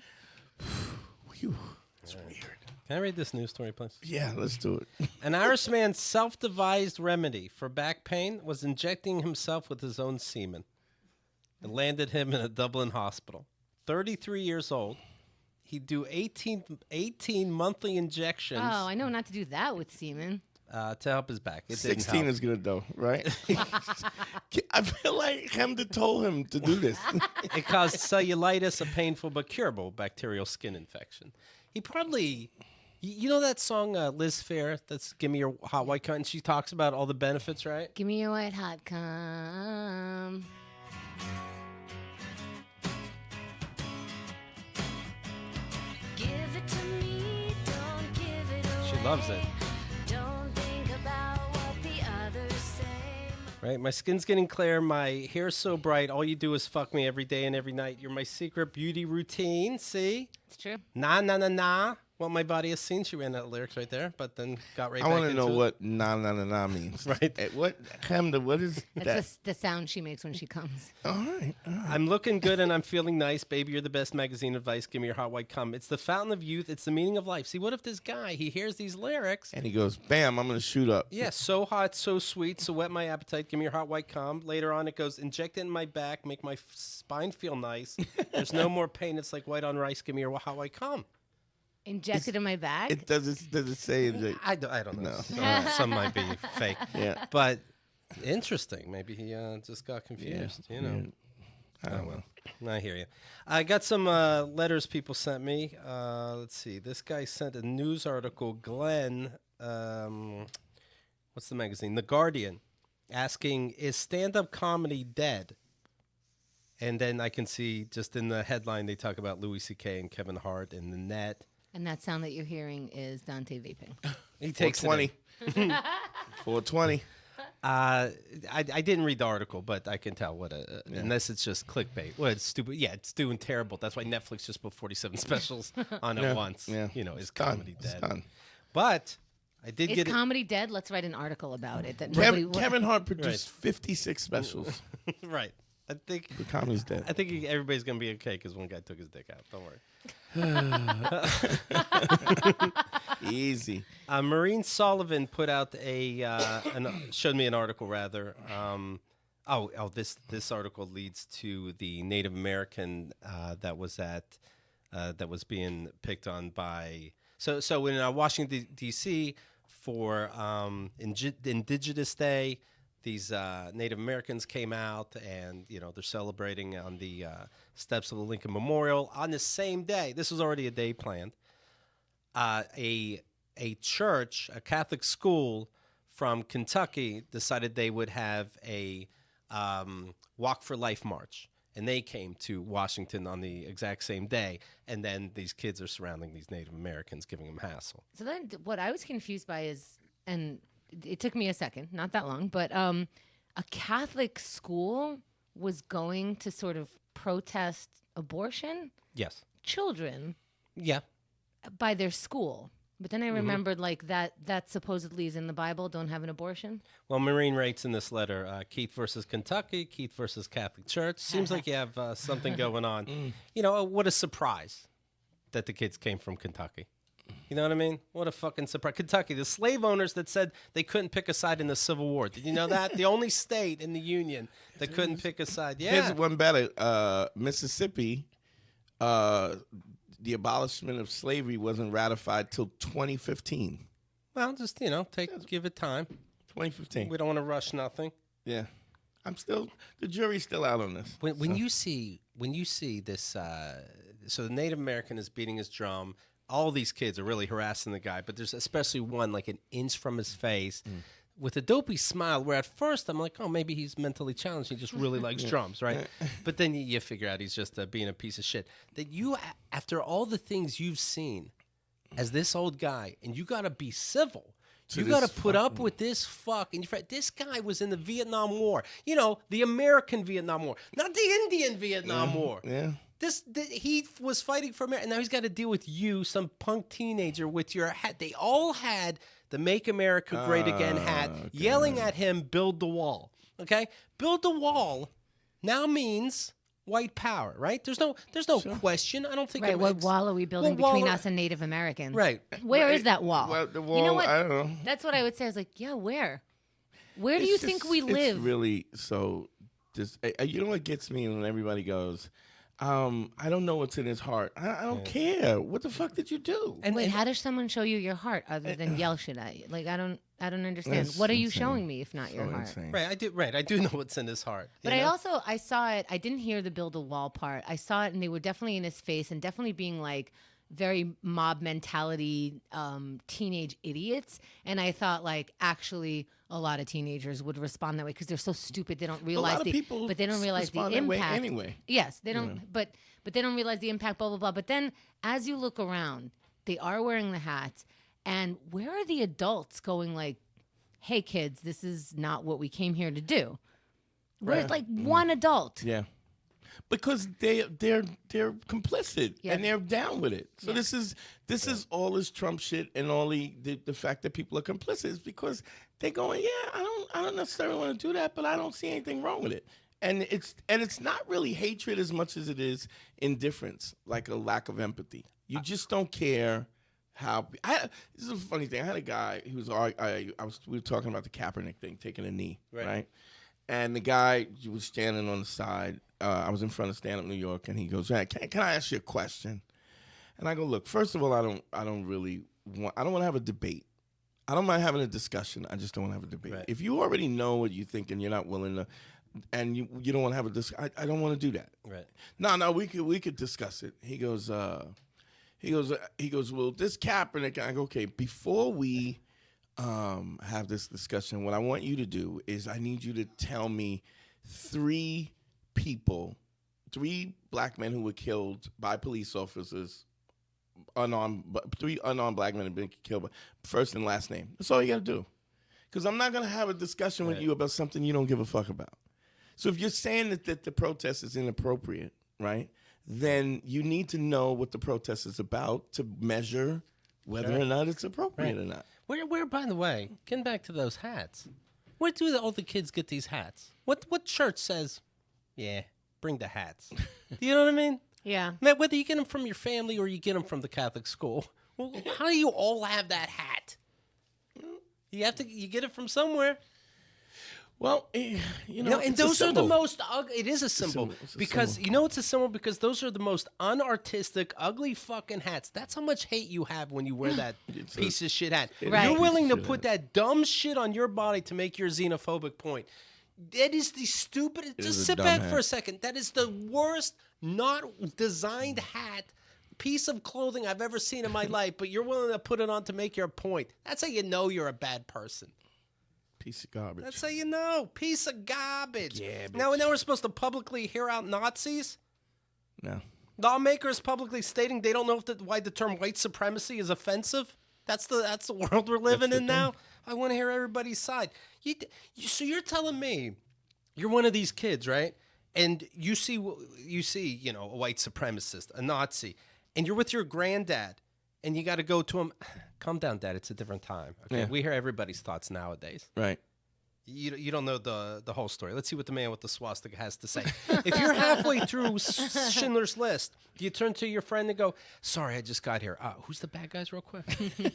[SPEAKER 3] Whew, that's weird.
[SPEAKER 1] Can I read this news story, please?
[SPEAKER 3] Yeah, let's do it.
[SPEAKER 1] An Irishman's self-devised remedy for back pain was injecting himself with his own semen. It landed him in a Dublin hospital. 33 years old. He'd do 18 monthly injections.
[SPEAKER 2] Oh, I know not to do that with semen.
[SPEAKER 1] To help his back. It
[SPEAKER 3] 16 is good, though, right? I feel like Chemda told him to do this.
[SPEAKER 1] It caused cellulitis, a painful but curable bacterial skin infection. He probably... You know that song, Liz Phair, that's Give Me Your Hot White Cunt? And she talks about all the benefits, right?
[SPEAKER 2] Give me your white hot cum.
[SPEAKER 5] Give it to me, don't give it away.
[SPEAKER 1] She loves it.
[SPEAKER 5] Don't think about what the others say.
[SPEAKER 1] Right? My skin's getting clear. My hair's so bright. All you do is fuck me every day and every night. You're my secret beauty routine. See?
[SPEAKER 2] It's true.
[SPEAKER 1] Nah, nah, nah, nah. What my body has seen. She ran out of lyrics right there, but then got right
[SPEAKER 3] I
[SPEAKER 1] back
[SPEAKER 3] want
[SPEAKER 1] into
[SPEAKER 3] to know
[SPEAKER 1] it.
[SPEAKER 3] what na means.
[SPEAKER 1] Right.
[SPEAKER 3] What, Chemda, what is that?
[SPEAKER 2] That's the sound she makes when she comes.
[SPEAKER 3] All right.
[SPEAKER 1] I'm looking good and I'm feeling nice. Baby, you're the best magazine advice. Give me your hot white cum. It's the fountain of youth. It's the meaning of life. See, what if this guy, he hears these lyrics.
[SPEAKER 3] And he goes, bam, I'm going to shoot up.
[SPEAKER 1] Yeah, so hot, so sweet, so wet my appetite. Give me your hot white cum. Later on, it goes, inject it in my back, make my spine feel nice. There's no more pain. It's like white on rice. Give me your hot white cum.
[SPEAKER 2] Injected in my bag?
[SPEAKER 3] It does it say inject?
[SPEAKER 1] I don't know.
[SPEAKER 3] No.
[SPEAKER 1] Some might be fake.
[SPEAKER 3] Yeah.
[SPEAKER 1] But interesting. Maybe he just got confused.
[SPEAKER 3] Yeah.
[SPEAKER 1] You know.
[SPEAKER 3] I don't know.
[SPEAKER 1] I hear you. I got some letters people sent me. Let's see. This guy sent a news article, Glenn. What's the magazine? The Guardian, asking, is stand-up comedy dead? And then I can see just in the headline they talk about Louis C.K. and Kevin Hart and the net.
[SPEAKER 2] And that sound that you're hearing is Dante vaping.
[SPEAKER 1] He takes
[SPEAKER 3] 420. 420.
[SPEAKER 1] I didn't read the article, but I can tell what unless it's just clickbait. Well, it's stupid. Yeah, it's doing terrible. That's why Netflix just put 47 specials on it once.
[SPEAKER 3] Yeah.
[SPEAKER 1] You know, is
[SPEAKER 3] Done.
[SPEAKER 1] comedy
[SPEAKER 3] It's
[SPEAKER 1] dead?
[SPEAKER 3] done.
[SPEAKER 1] But I did
[SPEAKER 2] Is
[SPEAKER 1] get
[SPEAKER 2] comedy dead? Let's write an article about it. That nobody
[SPEAKER 3] Kevin Hart produced 56 specials.
[SPEAKER 1] it. Right. I think
[SPEAKER 3] The comedy's dead.
[SPEAKER 1] I think everybody's gonna be okay because one guy took his dick out. Don't worry.
[SPEAKER 3] Easy.
[SPEAKER 1] Maureen Sullivan put out showed me an article rather. This article leads to the Native American that was being picked on by. So in Washington D.C. for Indigenous Day. These Native Americans came out and, they're celebrating on the steps of the Lincoln Memorial. On the same day, this was already a day planned, a church, a Catholic school from Kentucky decided they would have a Walk for Life march. And they came to Washington on the exact same day. And then these kids are surrounding these Native Americans, giving them hassle.
[SPEAKER 2] So then what I was confused by is, and it took me a second, not that long, but a Catholic school was going to sort of protest abortion?
[SPEAKER 1] Yes.
[SPEAKER 2] Children?
[SPEAKER 1] Yeah.
[SPEAKER 2] By their school. But then I remembered that supposedly is in the Bible, don't have an abortion.
[SPEAKER 1] Well, Maureen writes in this letter, Keith versus Kentucky, Keith versus Catholic Church. Seems like you have something going on. What a surprise that the kids came from Kentucky. You know what I mean? What a fucking surprise. Kentucky, the slave owners that said they couldn't pick a side in the Civil War. Did you know that? The only state in the Union that couldn't pick a side. Yeah.
[SPEAKER 3] Here's one better. Mississippi, the abolishment of slavery wasn't ratified till 2015.
[SPEAKER 1] Well, just, give it time.
[SPEAKER 3] 2015.
[SPEAKER 1] We don't want to rush nothing.
[SPEAKER 3] Yeah. The jury's still out on this.
[SPEAKER 1] When you see this, so the Native American is beating his drum. All these kids are really harassing the guy, but there's especially one like an inch from his face with a dopey smile where at first I'm like, oh, maybe he's mentally challenged. He just really likes drums, right? But then you figure out he's just being a piece of shit. That you, after all the things you've seen as this old guy, and you got to be civil. You got to put up with this fucking... This guy was in the Vietnam War. The American Vietnam War, not the Indian Vietnam War.
[SPEAKER 3] Yeah.
[SPEAKER 1] He was fighting for America, and now he's got to deal with you, some punk teenager, with your hat. They all had the "Make America Great Again" hat, yelling at him, "Build the wall." Okay, build the wall now means white power, right? There's no question. I don't think.
[SPEAKER 2] Right. What wall are we building between us and Native Americans?
[SPEAKER 1] Right.
[SPEAKER 2] Where is that wall?
[SPEAKER 3] Well, the wall,
[SPEAKER 2] you know what?
[SPEAKER 3] I don't know.
[SPEAKER 2] That's what I would say. I was like, yeah, where? Where do you think we live?
[SPEAKER 3] It's really so. You know what gets me when everybody goes, I don't know what's in his heart. I don't care. What the fuck did you do?
[SPEAKER 2] And wait, how does someone show you your heart other than yell shit at you? Like I don't understand. What are you showing me if not your heart?
[SPEAKER 3] Insane.
[SPEAKER 1] Right, I do know what's in his heart.
[SPEAKER 2] But I saw it. I didn't hear the build a wall part. I saw it, and they were definitely in his face, and definitely being like very mob mentality, teenage idiots. And I thought like actually a lot of teenagers would respond that way because they're so stupid they don't realize but they don't realize the impact.
[SPEAKER 3] Anyway.
[SPEAKER 2] Yes, they don't. But they don't realize the impact. Blah blah blah. But then as you look around, they are wearing the hats. And where are the adults going like, hey, kids, this is not what we came here to do? Where's like one adult?
[SPEAKER 3] Yeah. Because they're complicit and they're down with it. So this is all this Trump shit and all the fact that people are complicit is because they're going, I don't necessarily want to do that, but I don't see anything wrong with it. And it's not really hatred as much as it is indifference, like a lack of empathy. You just don't care. This is a funny thing. I had a guy who was we were talking about the Kaepernick thing, taking a knee, right? And the guy was standing on the side. I was in front of Stand Up New York, and he goes, "Can I ask you a question?" And I go, "Look, first of all, I don't want to have a debate. I don't mind having a discussion. I just don't want to have a debate.
[SPEAKER 1] Right.
[SPEAKER 3] If you already know what you think and you're not willing to, and you don't want to have a discussion, I don't want to do that.
[SPEAKER 1] Right?
[SPEAKER 3] No, we could discuss it." He goes, well, this Kaepernick. I go, okay, before we have this discussion, what I want you to do is I need you to tell me three black men who were killed by police officers, three unarmed black men have been killed by first and last name. That's all you got to do. Because I'm not going to have a discussion with you about something you don't give a fuck about. So if you're saying that the protest is inappropriate, right, then you need to know what the protest is about to measure whether or not it's appropriate or not.
[SPEAKER 1] Where? By the way, getting back to those hats, where do all the kids get these hats? What church says, yeah, bring the hats? Do you know what I mean?
[SPEAKER 2] Yeah.
[SPEAKER 1] Whether you get them from your family or you get them from the Catholic school, well, how do you all have that hat? You get it from somewhere.
[SPEAKER 3] Well, you know,
[SPEAKER 1] and those are the most ugly. It is a symbol because you know it's a symbol because those are the most unartistic, ugly fucking hats. That's how much hate you have when you wear that piece of shit hat.
[SPEAKER 2] Right.
[SPEAKER 1] You're willing to put that dumb shit on your body to make your xenophobic point. That is the stupidest. Just sit back for a second. That is the worst, not designed hat, piece of clothing I've ever seen in my life. But you're willing to put it on to make your point. That's how you know you're a bad person.
[SPEAKER 3] Piece of garbage.
[SPEAKER 1] That's how you know. Piece of garbage.
[SPEAKER 3] Yeah,
[SPEAKER 1] now we're supposed to publicly hear out Nazis?
[SPEAKER 3] No.
[SPEAKER 1] Lawmakers publicly stating they don't know why the term white supremacy is offensive? That's the world we're living in now? I want to hear everybody's side. So you're telling me you're one of these kids, right? And you see, you know, a white supremacist, a Nazi, and you're with your granddad, and you got to go to him. Calm down, Dad. It's a different time. Okay, we hear everybody's thoughts nowadays.
[SPEAKER 3] Right.
[SPEAKER 1] You don't know the whole story. Let's see what the man with the swastika has to say. If you're halfway through Schindler's List, do you turn to your friend and go, "Sorry, I just got here. Who's the bad guys, real quick?"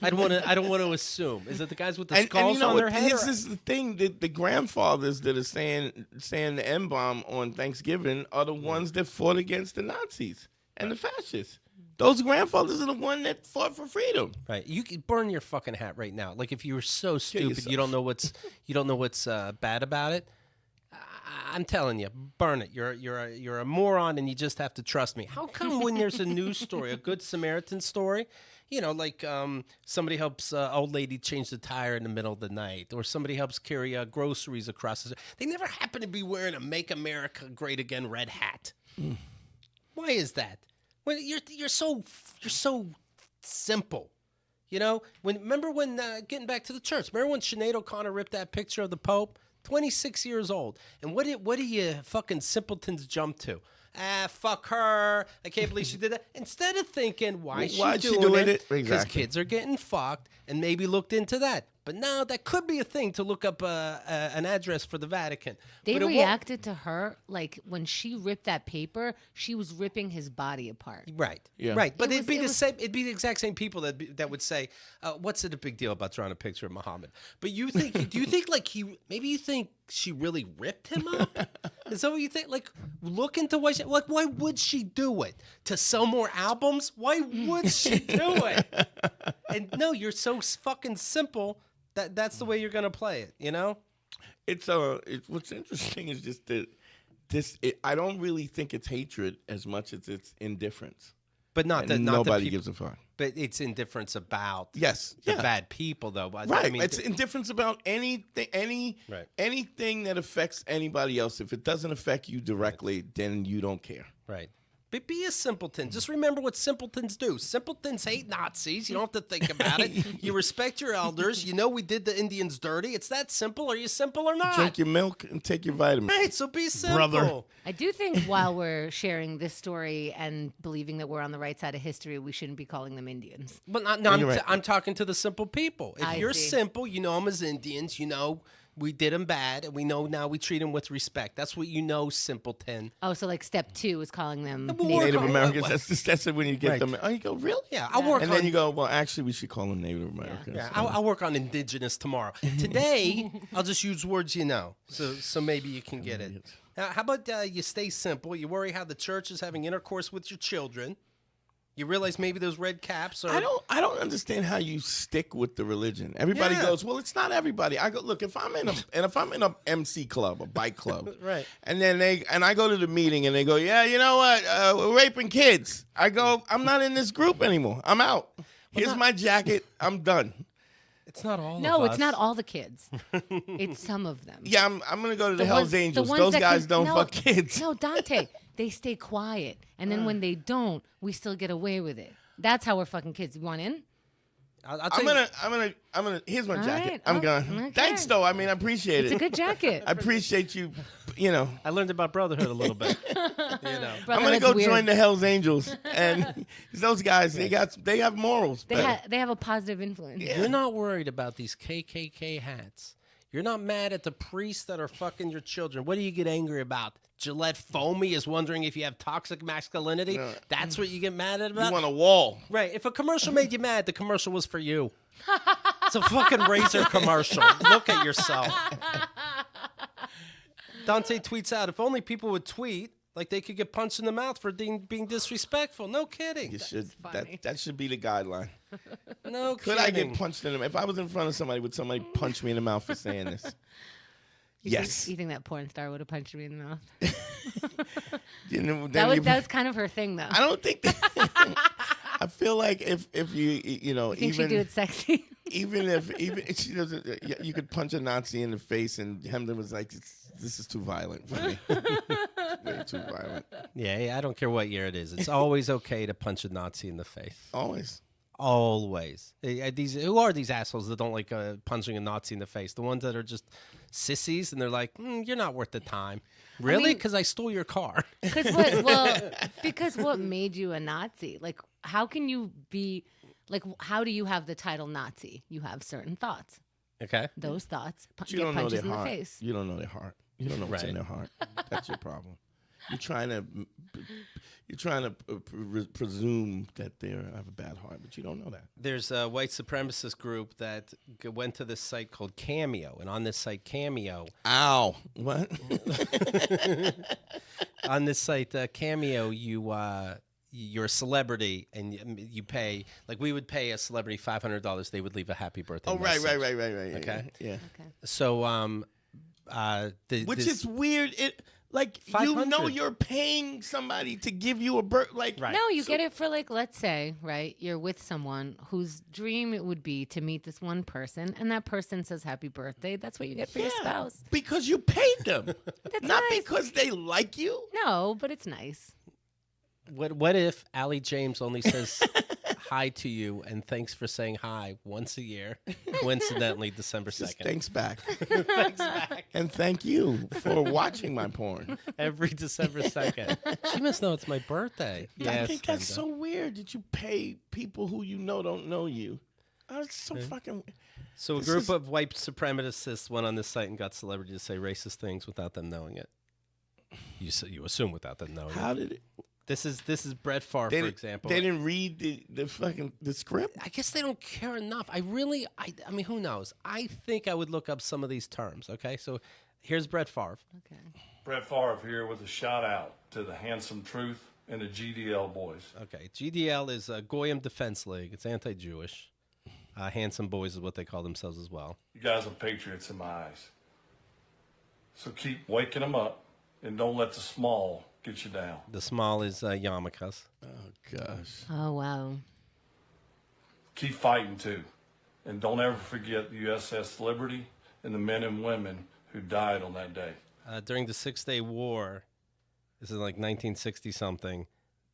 [SPEAKER 1] I don't want to assume. Is it the guys with the skulls on their head?
[SPEAKER 3] This is the thing. The grandfathers that are saying the N-bomb on Thanksgiving are the ones that fought against the Nazis and the fascists. Those grandfathers are the one that fought for freedom.
[SPEAKER 1] Right. You could burn your fucking hat right now. Like if you were so stupid, you don't know what's bad about it. I'm telling you, burn it. You're a moron, and you just have to trust me. How come when there's a news story, a Good Samaritan story, you know, like somebody helps an old lady change the tire in the middle of the night, or somebody helps carry groceries across the, they never happen to be wearing a "Make America Great Again" red hat. Why is that? Well, you're so simple, you know. Remember when getting back to the church? Remember when Sinead O'Connor ripped that picture of the Pope? 26 years old, and what do you fucking simpletons jump to? Fuck her! I can't believe she did that. Instead of thinking why'd she doing it? Because kids are getting fucked, and maybe looked into that. But now that could be a thing to look up an address for the Vatican.
[SPEAKER 2] They reacted to her like when she ripped that paper, she was ripping his body apart.
[SPEAKER 1] Right. Yeah. Right. But it'd be the same. It'd be the exact same people that would say, "What's it a big deal about drawing a picture of Muhammad?" But you think? Do you think like maybe you think she really ripped him up? Is that what you think? Like, look into why. Why would she do it to sell more albums? Why would she do it? And no, you're so fucking simple. That's the way you're gonna play it, you know.
[SPEAKER 3] It's what's interesting is just that I don't really think it's hatred as much as it's indifference.
[SPEAKER 1] But
[SPEAKER 3] nobody gives a fuck.
[SPEAKER 1] But it's indifference about
[SPEAKER 3] the
[SPEAKER 1] bad people, though.
[SPEAKER 3] Right. I mean, it's indifference about anything that affects anybody else. If it doesn't affect you directly, then you don't care.
[SPEAKER 1] Right. But be a simpleton. Just remember what simpletons do. Simpletons hate Nazis. You don't have to think about it. You respect your elders. You know we did the Indians dirty. It's that simple. Are you simple or not?
[SPEAKER 3] Drink your milk and take your vitamins.
[SPEAKER 1] Right, so be simple.
[SPEAKER 3] Brother.
[SPEAKER 2] I do think while we're sharing this story and believing that we're on the right side of history, we shouldn't be calling them Indians.
[SPEAKER 1] But I'm talking to the simple people. If you're simple, you know them as Indians. You know we did them bad, and we know now we treat them with respect. That's what you know, simpleton.
[SPEAKER 2] Oh, so like step 2 is calling them
[SPEAKER 3] Native Americans. That's when you get them. Oh, you go, really?
[SPEAKER 1] Yeah, I'll work on.
[SPEAKER 3] And then you go, well, actually, we should call them Native Americans.
[SPEAKER 1] Yeah, I'll work on indigenous tomorrow. Today, I'll just use words you know, so maybe you can get it. How about you stay simple? You worry how the church is having intercourse with your children. You realize maybe those red caps are...
[SPEAKER 3] I don't understand how you stick with the religion. Everybody goes, well, it's not everybody. I go, look, if I'm in a MC club, a bike club,
[SPEAKER 1] right,
[SPEAKER 3] and then I go to the meeting and they go, yeah, you know what, we're raping kids. I go, I'm not in this group anymore. I'm out. Here's my jacket. I'm done.
[SPEAKER 1] It's not all.
[SPEAKER 2] No, it's not all the kids. It's some of them.
[SPEAKER 3] Yeah, I'm gonna go to the Hell's Angels. Those guys don't fuck kids.
[SPEAKER 2] No, Dante. They stay quiet, and then when they don't, we still get away with it. That's how we're fucking kids. You want in?
[SPEAKER 1] I'll tell you-
[SPEAKER 3] I'm gonna. Here's my
[SPEAKER 2] All
[SPEAKER 3] jacket.
[SPEAKER 2] right.
[SPEAKER 3] I'm
[SPEAKER 2] Oh,
[SPEAKER 3] going.
[SPEAKER 2] okay.
[SPEAKER 3] Thanks, though. I mean, I appreciate
[SPEAKER 2] It's
[SPEAKER 3] it.
[SPEAKER 2] a good jacket.
[SPEAKER 3] I appreciate you. You know,
[SPEAKER 1] I learned about brotherhood a little bit.
[SPEAKER 3] I'm gonna
[SPEAKER 2] Brotherhood's
[SPEAKER 3] go
[SPEAKER 2] weird.
[SPEAKER 3] join the Hell's Angels, and those guys, they have morals.
[SPEAKER 2] They
[SPEAKER 3] but-
[SPEAKER 2] have a positive influence.
[SPEAKER 3] Yeah.
[SPEAKER 1] You're not worried about these KKK hats. You're not mad at the priests that are fucking your children. What do you get angry about? Gillette Foamy is wondering if you have toxic masculinity.
[SPEAKER 3] No.
[SPEAKER 1] That's what you get mad at about?
[SPEAKER 3] You want a wall?
[SPEAKER 1] Right. If a commercial made you mad, the commercial was for you. It's a fucking razor commercial. Look at yourself. Dante tweets out, if only people would tweet, like they could get punched in the mouth for being disrespectful. No kidding.
[SPEAKER 3] You should.
[SPEAKER 2] funny.
[SPEAKER 3] That should be the guideline.
[SPEAKER 1] No
[SPEAKER 3] Could
[SPEAKER 1] kidding.
[SPEAKER 3] I get punched in the mouth? If I was in front of somebody, would somebody punch me in the mouth for saying this? Yes.
[SPEAKER 2] You think that porn star would have punched me in the mouth?
[SPEAKER 3] You know, then
[SPEAKER 2] That was kind of her thing, though.
[SPEAKER 3] I don't think that. I feel like if you know,
[SPEAKER 2] You think
[SPEAKER 3] even
[SPEAKER 2] she'd do it sexy?
[SPEAKER 3] even if she doesn't, you could punch a Nazi in the face, and Chemda was like, "This is too violent for me. Way too violent."
[SPEAKER 1] Yeah, I don't care what year it is. It's always okay to punch a Nazi in the face.
[SPEAKER 3] Always.
[SPEAKER 1] Always. Who are these assholes that don't like punching a Nazi in the face? The ones that are just sissies and they're like, you're not worth the time. Really?
[SPEAKER 2] mean-
[SPEAKER 1] Because I stole your car.
[SPEAKER 2] Because what made you a Nazi? Like, how can you be, like, how do you have the title Nazi? You have certain thoughts.
[SPEAKER 1] Okay.
[SPEAKER 2] Those thoughts
[SPEAKER 3] But you
[SPEAKER 2] get
[SPEAKER 3] don't know
[SPEAKER 2] punches
[SPEAKER 3] their
[SPEAKER 2] in the
[SPEAKER 3] heart.
[SPEAKER 2] face.
[SPEAKER 3] You don't know their heart. You don't know what's in
[SPEAKER 1] Right.
[SPEAKER 3] their heart. That's your problem. You're trying to presume that they have a bad heart, but you don't know that.
[SPEAKER 1] There's a white supremacist group that went to this site called Cameo. And on this site, Cameo,
[SPEAKER 3] Ow! What?
[SPEAKER 1] on this site, Cameo, you're a celebrity and you pay, like we would pay a celebrity $500. They would leave a happy birthday
[SPEAKER 3] Oh, right.
[SPEAKER 1] message. Okay.
[SPEAKER 3] Yeah.
[SPEAKER 2] Okay.
[SPEAKER 1] So,
[SPEAKER 3] Which
[SPEAKER 1] this-
[SPEAKER 3] is weird. It like you
[SPEAKER 1] 500.
[SPEAKER 3] know you're paying somebody to give you a birth. Like
[SPEAKER 1] Right.
[SPEAKER 2] No, you get it for, like, let's say, right, you're with someone whose dream it would be to meet this one person, and that person says happy birthday. That's what you get for your spouse.
[SPEAKER 3] because you paid them,
[SPEAKER 2] That's
[SPEAKER 3] not
[SPEAKER 2] nice.
[SPEAKER 3] because they like you.
[SPEAKER 2] No, but it's nice.
[SPEAKER 1] What if Allie James only says hi to you and thanks for saying hi once a year, coincidentally December
[SPEAKER 3] Just
[SPEAKER 1] 2nd.
[SPEAKER 3] thanks back,
[SPEAKER 1] Thanks back.
[SPEAKER 3] and thank you for watching my porn.
[SPEAKER 1] Every December 2nd. She must know it's my birthday.
[SPEAKER 3] I
[SPEAKER 1] Yes,
[SPEAKER 3] think that's
[SPEAKER 1] Chemda.
[SPEAKER 3] so weird that you pay people who you know don't know you. That's so fucking.
[SPEAKER 1] So a
[SPEAKER 3] This
[SPEAKER 1] group
[SPEAKER 3] is-
[SPEAKER 1] of white supremacists went on this site and got celebrities to say racist things without them knowing it. You assume without them knowing
[SPEAKER 3] How
[SPEAKER 1] it.
[SPEAKER 3] did it?
[SPEAKER 1] This is Brett Favre,
[SPEAKER 3] They
[SPEAKER 1] for
[SPEAKER 3] didn't-
[SPEAKER 1] example.
[SPEAKER 3] They didn't read the script.
[SPEAKER 1] I guess they don't care enough. I mean, who knows? I think I would look up some of these terms. Okay, so here's Brett Favre.
[SPEAKER 2] Okay.
[SPEAKER 6] Brett Favre here with a shout out to the Handsome Truth and the GDL boys.
[SPEAKER 1] Okay, GDL is Goyim Defense League. It's anti-Jewish. Handsome Boys is what they call themselves as well.
[SPEAKER 6] You guys are patriots in my eyes. So keep waking them up and don't let the small get you down.
[SPEAKER 1] The small is yarmulkes.
[SPEAKER 3] Oh gosh.
[SPEAKER 2] Oh, wow.
[SPEAKER 6] Keep fighting too. And don't ever forget the USS Liberty and the men and women who died on that day.
[SPEAKER 1] During the 6-Day War, this is like 1960-something,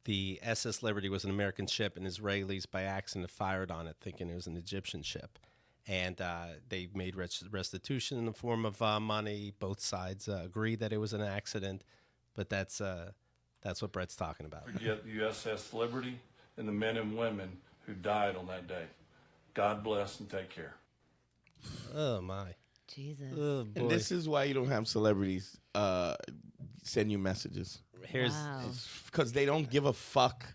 [SPEAKER 1] the SS Liberty was an American ship, and Israelis by accident fired on it, thinking it was an Egyptian ship. And they made restitution in the form of money. Both sides agreed that it was an accident, but that's what Brett's talking about.
[SPEAKER 6] Forget the USS Liberty and the men and women who died on that day. God bless and take care.
[SPEAKER 1] Oh, my.
[SPEAKER 2] Jesus.
[SPEAKER 1] Oh, boy.
[SPEAKER 3] And this is why you don't have celebrities send you messages,
[SPEAKER 1] Here's
[SPEAKER 2] Wow.
[SPEAKER 3] because they don't give a fuck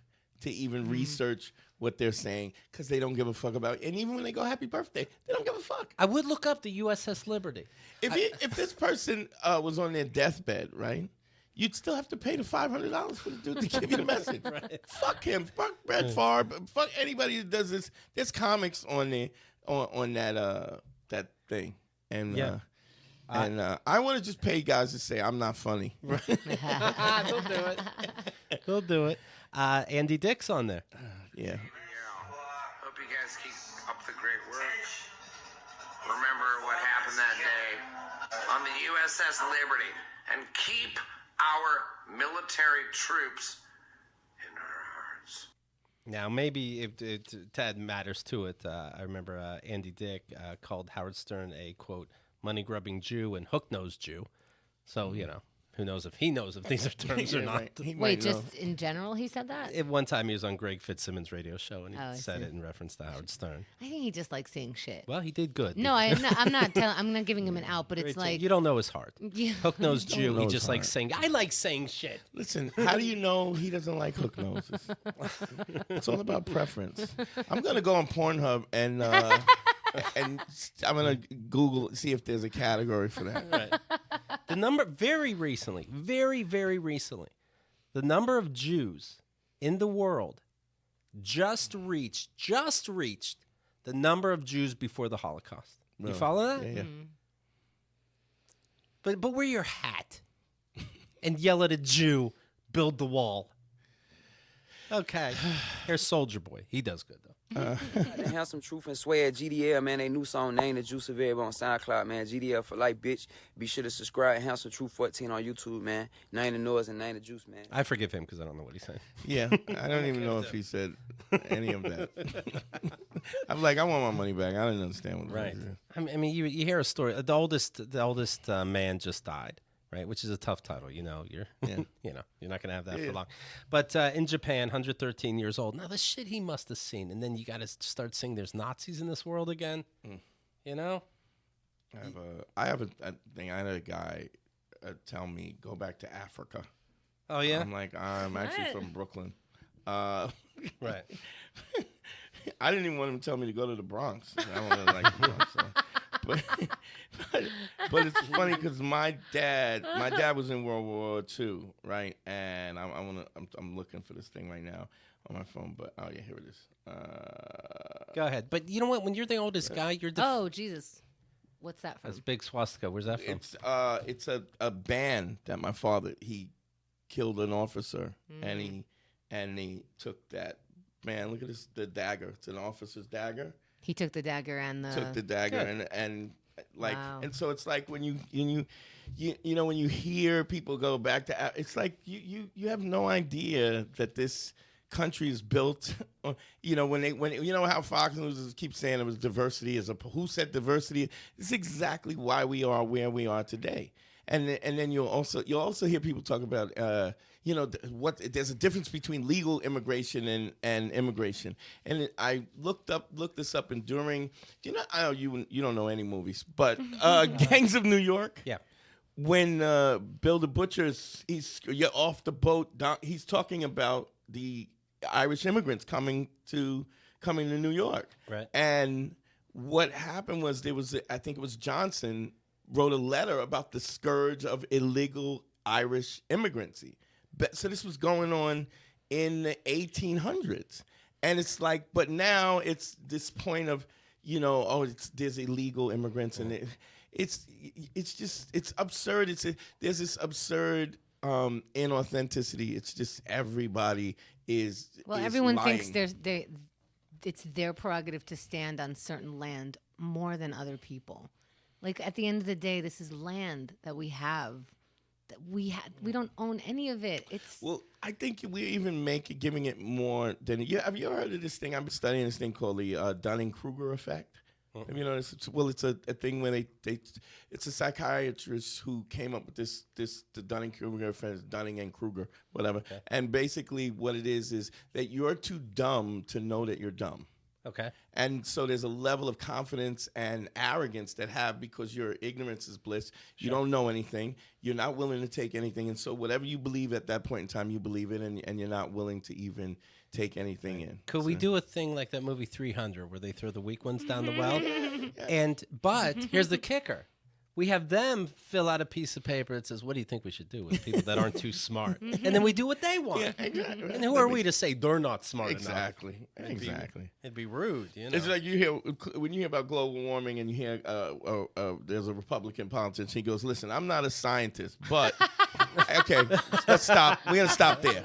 [SPEAKER 3] to even research what they're saying, because they don't give a fuck about it. And even when they go happy birthday, they don't give a fuck.
[SPEAKER 1] I would look up the USS Liberty.
[SPEAKER 3] If this person was on their deathbed, right, you'd still have to pay the $500 for the dude to give you the message. Fuck him. Fuck Brett Favre. Fuck anybody that does this. There's comics on there on that thing, and
[SPEAKER 1] Yeah.
[SPEAKER 3] I want to just pay guys to say I'm not funny.
[SPEAKER 1] They'll do it. They'll do it. Andy Dick's on there.
[SPEAKER 3] Yeah.
[SPEAKER 7] Hope you guys keep up the great work. Remember what happened that day on the USS Liberty, and keep our military troops in our hearts.
[SPEAKER 1] Now, maybe if Ted matters to it, I remember Andy Dick called Howard Stern a, quote, money-grubbing Jew and hook-nosed Jew. So, who knows if he knows if these are terms or not.
[SPEAKER 2] Wait, just in general he said that?
[SPEAKER 1] At one time he was on Greg Fitzsimmons' radio show, and he said
[SPEAKER 2] see.
[SPEAKER 1] it in reference to Howard Stern.
[SPEAKER 2] I think he just likes saying shit.
[SPEAKER 1] Well, he did good.
[SPEAKER 2] No, I'm not giving him an out, but it's like...
[SPEAKER 1] You don't know his heart.
[SPEAKER 2] Yeah.
[SPEAKER 1] Hook-nosed Jew, he just likes saying, I like saying shit.
[SPEAKER 3] Listen, how do you know he doesn't like hook noses? It's all about preference. I'm going to go on Pornhub and I'm going to Google, see if there's a category for that.
[SPEAKER 1] Right. The number, very recently, the number of Jews in the world just reached the number of Jews before the Holocaust.
[SPEAKER 3] Really?
[SPEAKER 1] You follow that?
[SPEAKER 3] Yeah.
[SPEAKER 1] But wear your hat and yell at a Jew, build the wall. Okay. Here's Soldier Boy. He does good, though.
[SPEAKER 8] They have some truth and swear at GDL, man. They new song named The Juice of It on SoundCloud, man. GDL for life, bitch. Be sure to subscribe and have some Truth 14 on YouTube, man. Name the noise and name the juice, man.
[SPEAKER 1] I forgive him because I don't know what he's saying.
[SPEAKER 3] Yeah, I don't even know if he said any of that. I'm like, I want my money back. I didn't understand what
[SPEAKER 1] Right.
[SPEAKER 3] it was.
[SPEAKER 1] I mean, you hear a story. The oldest man just died. Right, which is a tough title, you're you're not gonna have that for long. But in Japan, 113 years old. Now the shit he must have seen, and then you got to start saying there's Nazis in this world again.
[SPEAKER 3] I have a thing. I had a guy tell me go back to Africa.
[SPEAKER 1] Oh yeah.
[SPEAKER 3] I'm like, I'm actually from Brooklyn.
[SPEAKER 1] Right.
[SPEAKER 3] I didn't even want him to tell me to go to the Bronx. I don't really like the Bronx. But it's funny because my dad was in World War II, right? And I'm looking for this thing right now on my phone. But oh yeah, here it is.
[SPEAKER 1] Go ahead. But you know what? When you're the oldest guy, you're
[SPEAKER 2] oh Jesus, what's that from?
[SPEAKER 1] That's a big swastika. Where's that from?
[SPEAKER 3] It's a band that my father he killed an officer and he took that. Man, look at this, the dagger. It's an officer's dagger.
[SPEAKER 2] He took the dagger and
[SPEAKER 3] and like
[SPEAKER 2] wow.
[SPEAKER 3] And so it's like when you when you hear people go back to, it's like you have no idea that this country is built on, when how Fox News keeps saying it was diversity who said diversity? It's exactly why we are where we are today. And then you'll also hear people talk about there's a difference between legal immigration and immigration. And I looked this up, and during I know you don't know any movies, but Gangs of New York.
[SPEAKER 1] Yeah. When
[SPEAKER 3] Bill the Butcher you're off the boat, he's talking about the Irish immigrants coming to New York. Right. And what happened was I think it was Johnson wrote a letter about the scourge of illegal Irish immigrancy. So this was going on in the 1800s. And it's like, but now it's this point of, there's illegal immigrants, and it's absurd. There's this absurd inauthenticity. It's just everybody is
[SPEAKER 2] everyone
[SPEAKER 3] lying.
[SPEAKER 2] thinks it's their prerogative to stand on certain land more than other people. Like, at the end of the day, this is land that we have. That we don't own any of it.
[SPEAKER 3] I think we're even giving it more than. Have you ever heard of this thing? I've been studying this thing called the Dunning-Kruger effect. Uh-huh. Have you noticed? It's a thing where it's a psychiatrist who came up with the Dunning-Kruger effect, Dunning and Kruger, whatever. Okay. And basically, what it is that you're too dumb to know that you're dumb.
[SPEAKER 1] Okay.
[SPEAKER 3] And so there's a level of confidence and arrogance because your ignorance is bliss. You don't know anything. You're not willing to take anything. And so whatever you believe at that point in time, you believe it, and you're not willing to even take anything in.
[SPEAKER 1] Could we do a thing like that movie 300 where they throw the weak ones down the well? But here's the kicker. We have them fill out a piece of paper that says, what do you think we should do with people that aren't too smart? And then we do what they want. Yeah, exactly. And who are we to say they're not smart enough?
[SPEAKER 3] Exactly.
[SPEAKER 1] It'd be rude.
[SPEAKER 3] It's like when you hear about global warming and you hear there's a Republican politician, he goes, listen, I'm not a scientist, but, okay, let's stop. We're going to stop there.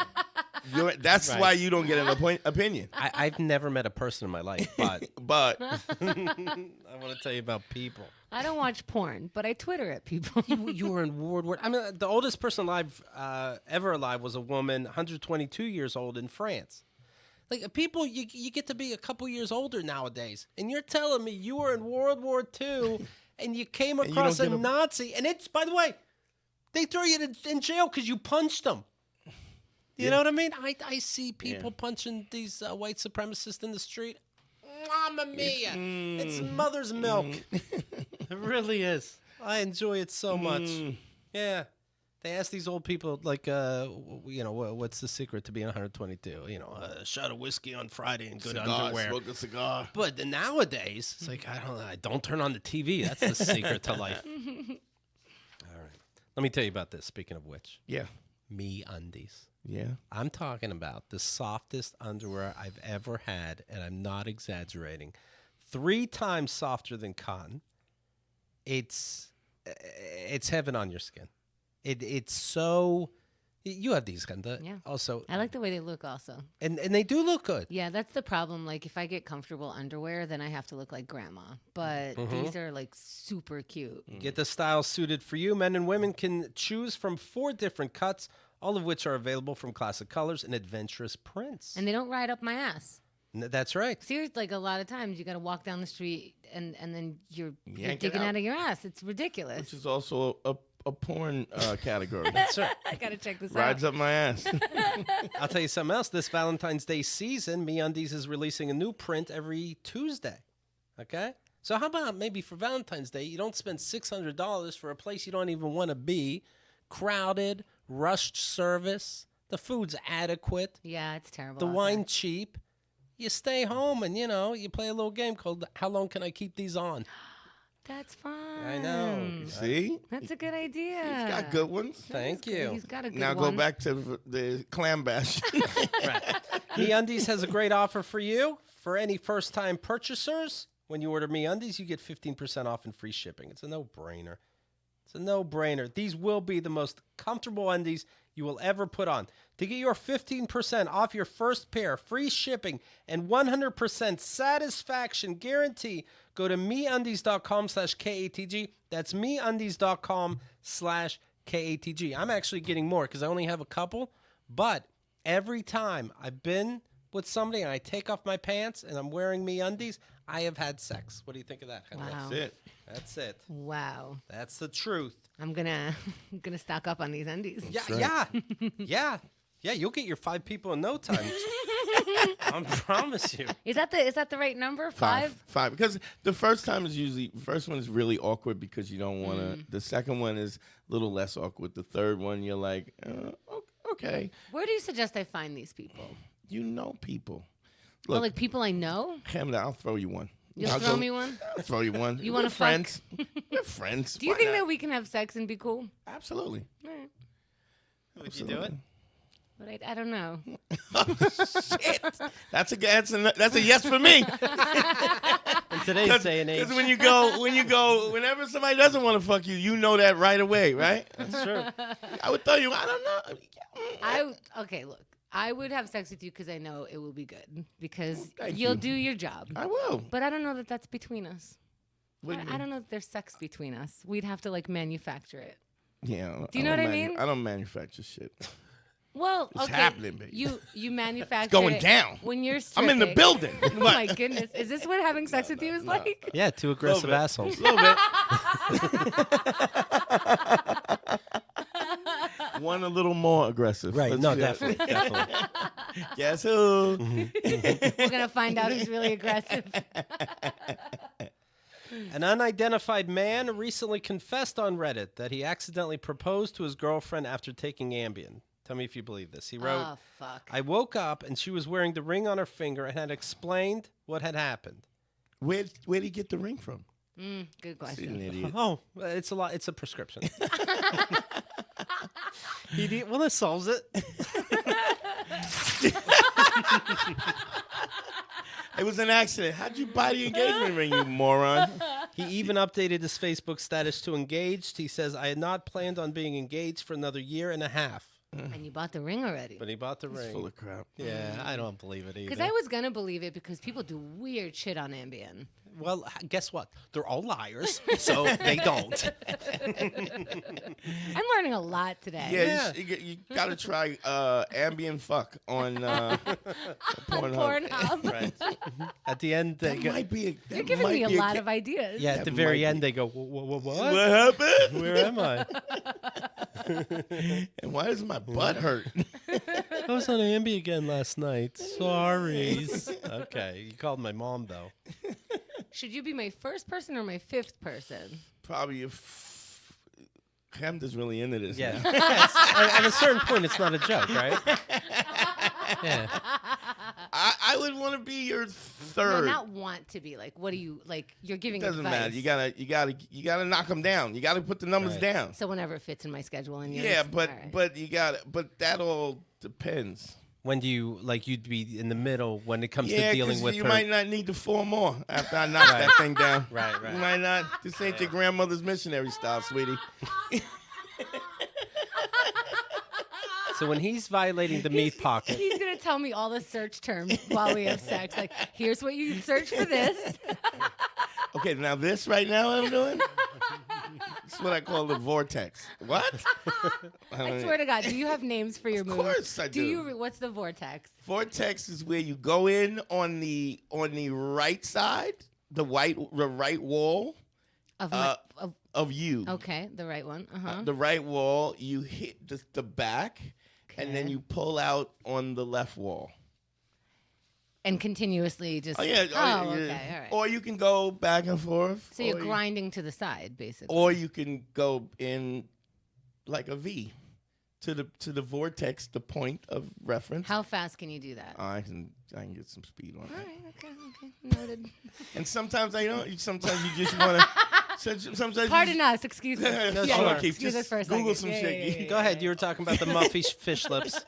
[SPEAKER 3] That's right. Why you don't get an opinion.
[SPEAKER 1] I've never met a person in my life, but I want to tell you about people.
[SPEAKER 2] I don't watch porn, but I Twitter at people.
[SPEAKER 1] You were in World War. I mean, the oldest person alive ever alive was a woman, 122 years old in France. Like people, you get to be a couple years older nowadays, and you're telling me you were in World War II and you came across a Nazi, and it's, by the way, they throw you in jail because you punched them. You know what I mean? I see people punching these white supremacists in the street. Mamma mia! It's mother's milk. It really is. I enjoy it so much. Yeah. They ask these old people, like, what's the secret to being 122? A shot of whiskey on Friday and good underwear.
[SPEAKER 3] Smoke a cigar.
[SPEAKER 1] But nowadays, it's like, I don't turn on the TV. That's the secret to life. All right. Let me tell you about this, speaking of which.
[SPEAKER 3] Yeah.
[SPEAKER 1] MeUndies.
[SPEAKER 3] Yeah.
[SPEAKER 1] I'm talking about the softest underwear I've ever had, and I'm not exaggerating. 3 times softer than cotton. It's heaven on your skin. It's so. You have these, Chemda.
[SPEAKER 2] Yeah.
[SPEAKER 1] Also,
[SPEAKER 2] I like the way they look also.
[SPEAKER 1] And they do look good.
[SPEAKER 2] Yeah, that's the problem. Like, if I get comfortable underwear, then I have to look like grandma. But these are, like, super cute.
[SPEAKER 1] Get the style suited for you. Men and women can choose from 4 different cuts, all of which are available from classic colors and adventurous prints.
[SPEAKER 2] And they don't ride up my ass.
[SPEAKER 1] That's right.
[SPEAKER 2] Seriously, like, a lot of times you got to walk down the street and then you're
[SPEAKER 3] Yank it
[SPEAKER 2] digging
[SPEAKER 3] out.
[SPEAKER 2] out of your ass. It's ridiculous.
[SPEAKER 3] Which is also a porn category.
[SPEAKER 1] That's right.
[SPEAKER 2] I got to check this
[SPEAKER 3] Rides
[SPEAKER 2] out.
[SPEAKER 3] up my ass.
[SPEAKER 1] I'll tell you something else. This Valentine's Day season, MeUndies is releasing a new print every Tuesday. Okay? So how about maybe for Valentine's Day, you don't spend $600 for a place you don't even want to be, crowded, rushed service, the food's adequate,
[SPEAKER 2] Yeah, it's terrible.
[SPEAKER 1] the
[SPEAKER 2] out
[SPEAKER 1] wine
[SPEAKER 2] there.
[SPEAKER 1] cheap. You stay home and, you play a little game called How Long Can I Keep These On?
[SPEAKER 2] That's fun.
[SPEAKER 1] I know.
[SPEAKER 3] See?
[SPEAKER 2] That's a good idea.
[SPEAKER 3] He's got good ones.
[SPEAKER 1] Thank
[SPEAKER 2] He's
[SPEAKER 1] you.
[SPEAKER 2] got a good
[SPEAKER 3] Now
[SPEAKER 2] one.
[SPEAKER 3] go back to the clam bash.
[SPEAKER 1] Right. MeUndies has a great offer for you. For any first-time purchasers, when you order MeUndies, you get 15% off and free shipping. It's a no-brainer. It's a no-brainer. These will be the most comfortable undies you will ever put on. To get your 15% off your first pair, free shipping, and 100% satisfaction guarantee, go to MeUndies.com/KATG. That's MeUndies.com/KATG. I'm actually getting more because I only have a couple, but every time I've been with somebody and I take off my pants and I'm wearing MeUndies, I have had sex. What do you think of that?
[SPEAKER 2] Wow.
[SPEAKER 3] That's it.
[SPEAKER 1] That's it.
[SPEAKER 2] Wow.
[SPEAKER 1] That's the truth.
[SPEAKER 2] I'm gonna stock up on these undies.
[SPEAKER 1] Yeah. You'll get your 5 people in no time. I promise you.
[SPEAKER 2] Is that the right number? 5?
[SPEAKER 3] 5. Because the first one is really awkward because you don't want to. The second one is a little less awkward. The third one, you're like, okay.
[SPEAKER 2] Where do you suggest I find these people?
[SPEAKER 3] You know people.
[SPEAKER 2] Oh,
[SPEAKER 3] Look,
[SPEAKER 2] like people I know?
[SPEAKER 3] Chemda, I'll throw you one.
[SPEAKER 2] You'll
[SPEAKER 3] I'll
[SPEAKER 2] throw
[SPEAKER 3] go-
[SPEAKER 2] me one?
[SPEAKER 3] I'll throw you one.
[SPEAKER 2] You wanna
[SPEAKER 3] We're friends? We're friends.
[SPEAKER 2] Do you
[SPEAKER 3] Why
[SPEAKER 2] think
[SPEAKER 3] not?
[SPEAKER 2] that we can have sex and be cool?
[SPEAKER 3] Absolutely.
[SPEAKER 2] All right.
[SPEAKER 1] Would you do it?
[SPEAKER 2] But I don't know.
[SPEAKER 3] Shit. That's a yes for me.
[SPEAKER 1] In today's day and age.
[SPEAKER 3] Because when you go, whenever somebody doesn't want to fuck you, you know that right away, right?
[SPEAKER 1] That's true.
[SPEAKER 3] I would tell you, I don't know.
[SPEAKER 2] Okay, look. I would have sex with you because I know it will be good because
[SPEAKER 3] Thank
[SPEAKER 2] you'll
[SPEAKER 3] you.
[SPEAKER 2] do your job.
[SPEAKER 3] I will.
[SPEAKER 2] But I don't know that that's between us.
[SPEAKER 3] What do you
[SPEAKER 2] I
[SPEAKER 3] mean?
[SPEAKER 2] don't know that there's sex between us. We'd have to like manufacture it.
[SPEAKER 3] Yeah.
[SPEAKER 2] Do you know what I mean?
[SPEAKER 3] I don't manufacture shit.
[SPEAKER 2] Well,
[SPEAKER 3] It's
[SPEAKER 2] okay,
[SPEAKER 3] happening, baby.
[SPEAKER 2] You manufacture
[SPEAKER 3] going
[SPEAKER 2] it
[SPEAKER 3] down.
[SPEAKER 2] when you're
[SPEAKER 3] I'm
[SPEAKER 2] stripping.
[SPEAKER 3] in the building.
[SPEAKER 2] Oh my goodness, is this what having sex with you is like?
[SPEAKER 1] Yeah, 2 aggressive
[SPEAKER 3] Little bit.
[SPEAKER 1] assholes.
[SPEAKER 3] A little bit. One a little more aggressive.
[SPEAKER 1] Right,
[SPEAKER 3] Let's
[SPEAKER 1] no,
[SPEAKER 3] see that.
[SPEAKER 1] definitely.
[SPEAKER 3] Guess who?
[SPEAKER 2] We're gonna find out who's really aggressive.
[SPEAKER 1] An unidentified man recently confessed on Reddit that he accidentally proposed to his girlfriend after taking Ambien. Tell me if you believe this. He wrote,
[SPEAKER 2] Oh fuck.
[SPEAKER 1] I woke up and she was wearing the ring on her finger and had explained what had happened.
[SPEAKER 3] Where'd he get the ring from?
[SPEAKER 2] Good
[SPEAKER 3] He's an
[SPEAKER 2] question.
[SPEAKER 3] idiot.
[SPEAKER 1] Oh, it's a prescription. Well, this solves it.
[SPEAKER 3] It was an accident. How'd you buy the engagement ring, you moron?
[SPEAKER 1] He even updated his Facebook status to engaged. He says, I had not planned on being engaged for another 1.5 years.
[SPEAKER 2] And you bought the ring already.
[SPEAKER 1] But he bought the ring.
[SPEAKER 3] Full of crap.
[SPEAKER 1] Yeah, I don't believe it either.
[SPEAKER 2] Because I was gonna believe it because people do weird shit on Ambien.
[SPEAKER 1] Well, guess what? They're all liars, so they don't.
[SPEAKER 2] I'm learning a lot today.
[SPEAKER 3] Yeah, you got to try Ambien fuck on Pornhub.
[SPEAKER 2] Pornhub.
[SPEAKER 1] Right. At the end, they
[SPEAKER 3] That might be
[SPEAKER 2] You're giving me a lot of ideas.
[SPEAKER 1] Yeah, at the very end, they go,
[SPEAKER 3] What
[SPEAKER 1] what?
[SPEAKER 3] happened?
[SPEAKER 1] Where am I?
[SPEAKER 3] And why does my butt hurt?
[SPEAKER 1] I was on Ambien again last night. Sorry. Okay, you called my mom, though.
[SPEAKER 2] Should you be my first person or my fifth person?
[SPEAKER 3] Probably if Chemda's really into this.
[SPEAKER 1] Yeah.
[SPEAKER 3] now.
[SPEAKER 1] Yes. At a certain point, it's not a joke, right? Yeah.
[SPEAKER 3] I would want to be your
[SPEAKER 2] No,
[SPEAKER 3] third.
[SPEAKER 2] not want to be. Like, what do you like? You're giving
[SPEAKER 3] Doesn't
[SPEAKER 2] advice.
[SPEAKER 3] matter. You gotta knock them down. You gotta put the numbers
[SPEAKER 1] Right.
[SPEAKER 3] down.
[SPEAKER 2] So whenever it fits in my schedule and yours.
[SPEAKER 3] Yeah, but
[SPEAKER 2] All right.
[SPEAKER 3] but that all depends.
[SPEAKER 1] When do you, like, you'd be in the middle when it comes
[SPEAKER 3] Yeah,
[SPEAKER 1] to dealing
[SPEAKER 3] because
[SPEAKER 1] with
[SPEAKER 3] you
[SPEAKER 1] her?
[SPEAKER 3] might not need the 4 more after I knock that thing down.
[SPEAKER 1] Right.
[SPEAKER 3] You might not. This ain't your grandmother's missionary style, sweetie.
[SPEAKER 1] So when he's violating the meat pocket,
[SPEAKER 2] He's gonna tell me all the search terms while we have sex. Like, here's what you search for this.
[SPEAKER 3] Okay, now this right now what I'm doing? It's what I call the vortex. What?
[SPEAKER 2] I swear to God, do you have names for your moves?
[SPEAKER 3] Of course I do.
[SPEAKER 2] What's the vortex?
[SPEAKER 3] Vortex is where you go in on the right side, the right wall
[SPEAKER 2] Of
[SPEAKER 3] of you.
[SPEAKER 2] okay, the right one.
[SPEAKER 3] The right wall, you hit the back, and then
[SPEAKER 2] Okay.
[SPEAKER 3] you pull out on the left wall.
[SPEAKER 2] And continuously just.
[SPEAKER 3] Oh yeah.
[SPEAKER 2] okay, all right.
[SPEAKER 3] Or you can go back and forth.
[SPEAKER 2] So you're
[SPEAKER 3] or
[SPEAKER 2] grinding to the side, basically.
[SPEAKER 3] Or you can go in like a V to the vortex, the point of reference.
[SPEAKER 2] How fast can you do that?
[SPEAKER 3] I can get some speed on
[SPEAKER 2] All
[SPEAKER 3] that.
[SPEAKER 2] right, okay, noted.
[SPEAKER 3] And sometimes I don't. Sometimes you just want to. Sometimes
[SPEAKER 2] Pardon us, excuse us.
[SPEAKER 3] No,
[SPEAKER 2] Yeah,
[SPEAKER 3] sure.
[SPEAKER 2] yeah,
[SPEAKER 3] Okay,
[SPEAKER 2] excuse
[SPEAKER 3] just
[SPEAKER 2] us for a
[SPEAKER 3] Google
[SPEAKER 2] second.
[SPEAKER 3] some
[SPEAKER 2] Yeah,
[SPEAKER 3] shit.
[SPEAKER 2] yeah, yeah,
[SPEAKER 1] go ahead. You were talking about the muffy fish lips.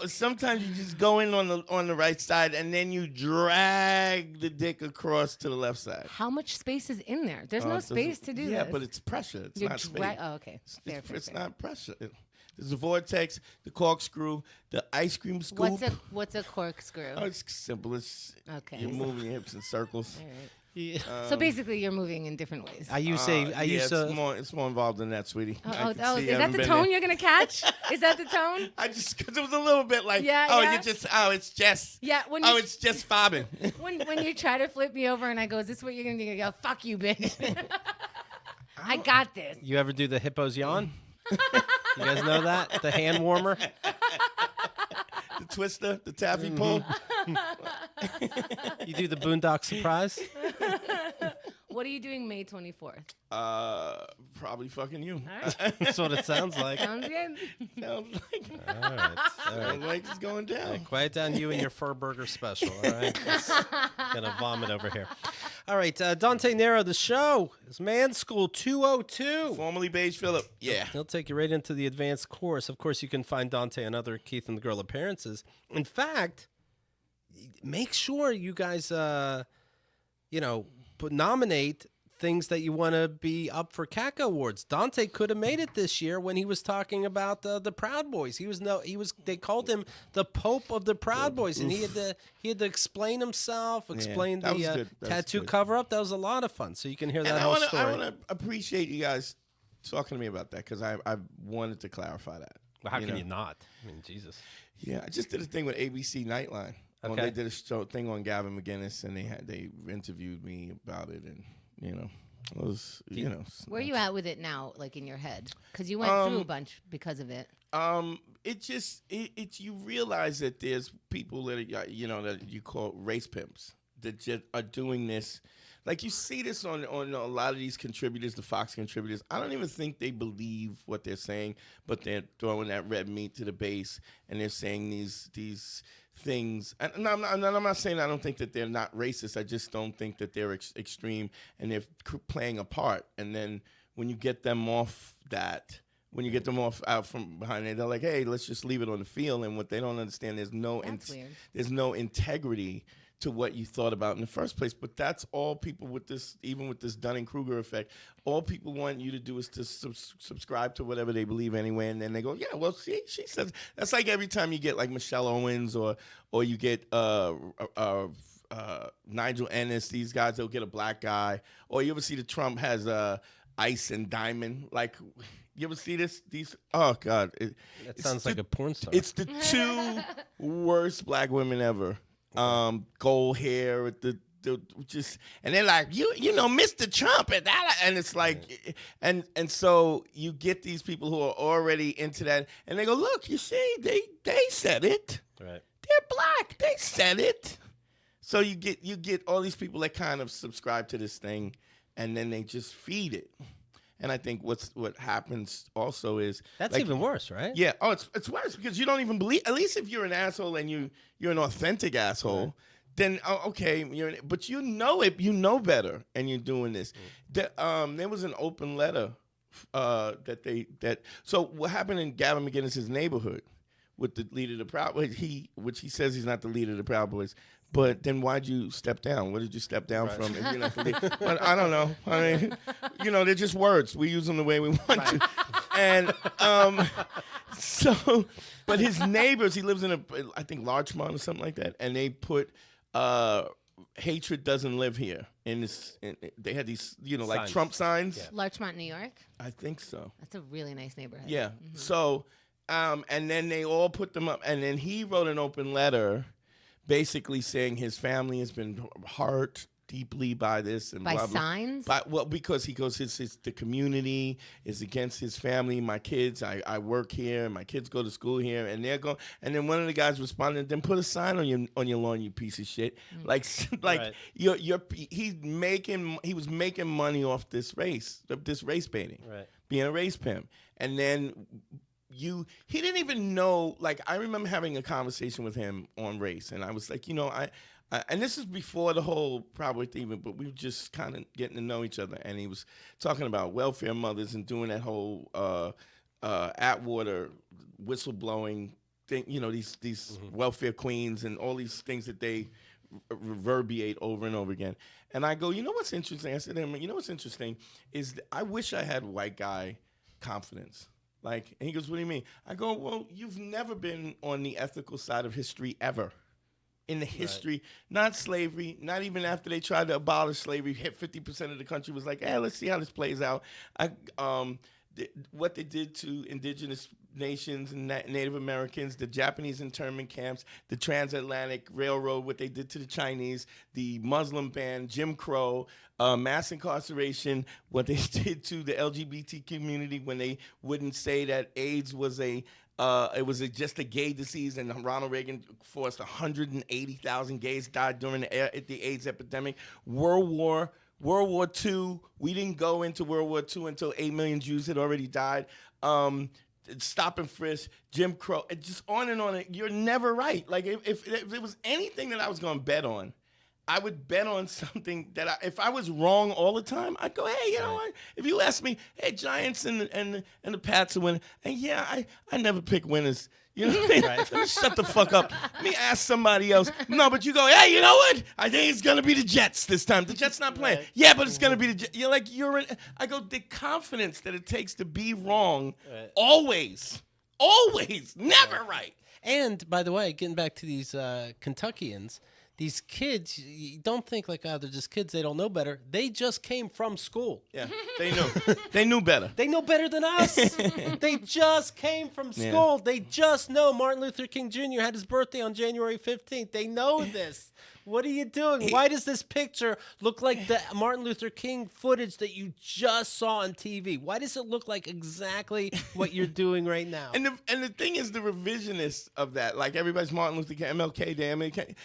[SPEAKER 3] Sometimes you just go in on the right side and then you drag the dick across to the left side.
[SPEAKER 2] How much space is in there? There's no
[SPEAKER 3] It doesn't-
[SPEAKER 2] space to do
[SPEAKER 3] Yeah,
[SPEAKER 2] this.
[SPEAKER 3] but it's pressure. It's
[SPEAKER 2] You're
[SPEAKER 3] not space.
[SPEAKER 2] oh, okay. Fair,
[SPEAKER 3] It's
[SPEAKER 2] fair.
[SPEAKER 3] not pressure. There's the vortex, the corkscrew, the ice cream scoop.
[SPEAKER 2] What's a corkscrew?
[SPEAKER 3] Oh, it's simple. It's
[SPEAKER 2] Okay.
[SPEAKER 3] you're moving your hips in circles.
[SPEAKER 2] All right.
[SPEAKER 1] Yeah.
[SPEAKER 2] So basically, you're moving in different ways.
[SPEAKER 1] I used to.
[SPEAKER 3] It's more involved than that, sweetie. I can
[SPEAKER 2] is
[SPEAKER 3] see
[SPEAKER 2] that
[SPEAKER 3] you
[SPEAKER 2] the
[SPEAKER 3] haven't been
[SPEAKER 2] tone
[SPEAKER 3] there.
[SPEAKER 2] you're gonna catch? Is that the tone?
[SPEAKER 3] Because it was a little bit like,
[SPEAKER 2] Yeah.
[SPEAKER 3] it's just,
[SPEAKER 2] Yeah.
[SPEAKER 3] it's just fobbing.
[SPEAKER 2] When you try to flip me over and I go, is this what you're gonna do? I go, fuck you, bitch. I got this.
[SPEAKER 1] You ever do the hippo's yawn? You guys know that? The hand warmer?
[SPEAKER 3] The twister, the taffy pull.
[SPEAKER 1] You do the boondock surprise?
[SPEAKER 2] What are you doing May 24th?
[SPEAKER 3] Probably fucking you.
[SPEAKER 2] All right.
[SPEAKER 1] That's what it sounds like.
[SPEAKER 2] Sounds good.
[SPEAKER 3] Sounds like,
[SPEAKER 1] All right.
[SPEAKER 3] sounds like it's going down.
[SPEAKER 1] Quiet down, you and your fur burger special, all right? Just gonna vomit over here. All right, Dante Nero, the show is Man School 202.
[SPEAKER 3] Formerly Beige Phillip. Yeah.
[SPEAKER 1] He'll take you right into the advanced course. Of course, you can find Dante and other Keith and the Girl appearances. In fact, make sure you guys, nominate things that you want to be up for CACA awards. Dante could have made it this year when he was talking about the Proud Boys. They called him the Pope of the Proud Boys, and he had to explain himself, explain
[SPEAKER 3] that was
[SPEAKER 1] the
[SPEAKER 3] good. That was
[SPEAKER 1] tattoo
[SPEAKER 3] good.
[SPEAKER 1] cover up. That was a lot of fun. So you can hear that whole story.
[SPEAKER 3] I want to appreciate you guys talking to me about that because I wanted to clarify that.
[SPEAKER 1] Well, how can
[SPEAKER 3] know?
[SPEAKER 1] you not? I mean, Jesus.
[SPEAKER 3] Yeah, I just did a thing with ABC Nightline.
[SPEAKER 1] Okay.
[SPEAKER 3] They did a thing on Gavin McInnes, and they interviewed me about it, and it was
[SPEAKER 2] Where are you at with it now, like in your head? Because you went through a bunch because of it.
[SPEAKER 3] It's you realize that there's people that that you call race pimps that just are doing this. Like you see this on a lot of these contributors, the Fox contributors. I don't even think they believe what they're saying, but they're throwing that red meat to the base, and they're saying these things. And I'm not saying I don't think that they're not racist. I just don't think that they're extreme and they're playing a part. And then when you get them off that, when you get them off out from behind it, they're like, hey, let's just leave it on the field. And what they don't understand, there's no integrity to what you thought about in the first place. But that's all people with this, even with this Dunning-Kruger effect, all people want you to do is to subscribe to whatever they believe anyway. And then they go, yeah, well, see, she says. That's like every time you get like Michelle Owens or you get Nigel Ennis, these guys, they'll get a black guy. Or you ever see the Trump has Ice and Diamond? Like, you ever see this? Oh, God.
[SPEAKER 1] That sounds like a porn star.
[SPEAKER 3] It's the two worst black women ever. Gold hair with the just, and they're like, you know, Mr. Trump, and it's like, and so you get these people who are already into that, and they go, look, you see, they said it.
[SPEAKER 1] Right.
[SPEAKER 3] They're black. They said it. So you get all these people that kind of subscribe to this thing, and then they just feed it. And I think what happens also is
[SPEAKER 1] that's even worse, right?
[SPEAKER 3] Yeah. Oh, it's worse because you don't even believe. At least if you're an asshole and you're an authentic asshole, right, then okay, but you know it. You know better, and you're doing this. There was an open letter So what happened in Gavin McInnes' neighborhood with the leader of the Proud Boys? Which he says he's not the leader of the Proud Boys. But then why'd you step down? What did you step down from? If you're not the leader? I don't know. I mean, they're just words. We use them the way we want to. And but his neighbors, he lives in I think Larchmont or something like that, and they put hatred doesn't live here. They had these, like signs. Trump signs.
[SPEAKER 2] Yeah. Larchmont, New York?
[SPEAKER 3] I think so.
[SPEAKER 2] That's a really nice neighborhood.
[SPEAKER 3] Yeah. Mm-hmm. So, and then they all put them up, and then he wrote an open letter basically saying his family has been hurt deeply by this and
[SPEAKER 2] by
[SPEAKER 3] blah, blah.
[SPEAKER 2] Signs.
[SPEAKER 3] Because he goes, the community is against his family. My kids, I work here, and my kids go to school here, and they're going. And then one of the guys responded, "Then put a sign on your lawn, you piece of shit." Mm-hmm. Like he was making money off this race baiting, right? Being a race pimp, and then. He didn't even know. Like, I remember having a conversation with him on race, and I was like, I and this is before the whole Proud thing, but we were just kind of getting to know each other, and he was talking about welfare mothers and doing that whole Atwater whistleblowing thing. These mm-hmm. welfare queens and all these things that they reverberate over and over again. And I go, what's interesting? I said to him, what's interesting is I wish I had white guy confidence. And he goes, what do you mean? I go, well, you've never been on the ethical side of history ever. In the history, right. Not slavery, not even after they tried to abolish slavery, 50% of the country was like, let's see how this plays out. What they did to indigenous nations and Native Americans, the Japanese internment camps, the transatlantic railroad, what they did to the Chinese, the Muslim ban, Jim Crow, mass incarceration, what they did to the LGBT community when they wouldn't say that AIDS was just a gay disease, and Ronald Reagan forced 180,000 gays died during the AIDS epidemic. World War II, we didn't go into World War II until 8 million Jews had already died. Stop and frisk, Jim Crow, just on and on. You're never right. Like, if there was anything that I was going to bet on, I would bet on something that if I was wrong all the time, I'd go, hey, you know what? If you ask me, hey, Giants and the Pats are winning, and I never pick winners. You know what I mean? Right. Let me shut the fuck up. Let me ask somebody else. No, but you go, hey, you know what? I think it's going to be the Jets this time. The Jets not playing. Right. Yeah, but it's going to be the Jets. You're like, I go, the confidence that it takes to be wrong, right. Always, never right.
[SPEAKER 1] And, by the way, getting back to these Kentuckians, these kids, you don't think like, they're just kids, they don't know better. They just came from school.
[SPEAKER 3] Yeah, they knew. They knew better.
[SPEAKER 1] They know better than us. They just came from school. Yeah. They just know Martin Luther King Jr. had his birthday on January 15th. They know this. What are you doing? Why does this picture look like the Martin Luther King footage that you just saw on TV? Why does it look like exactly what you're doing right now?
[SPEAKER 3] And the thing is, the revisionist of that, like everybody's Martin Luther King, MLK, damn it.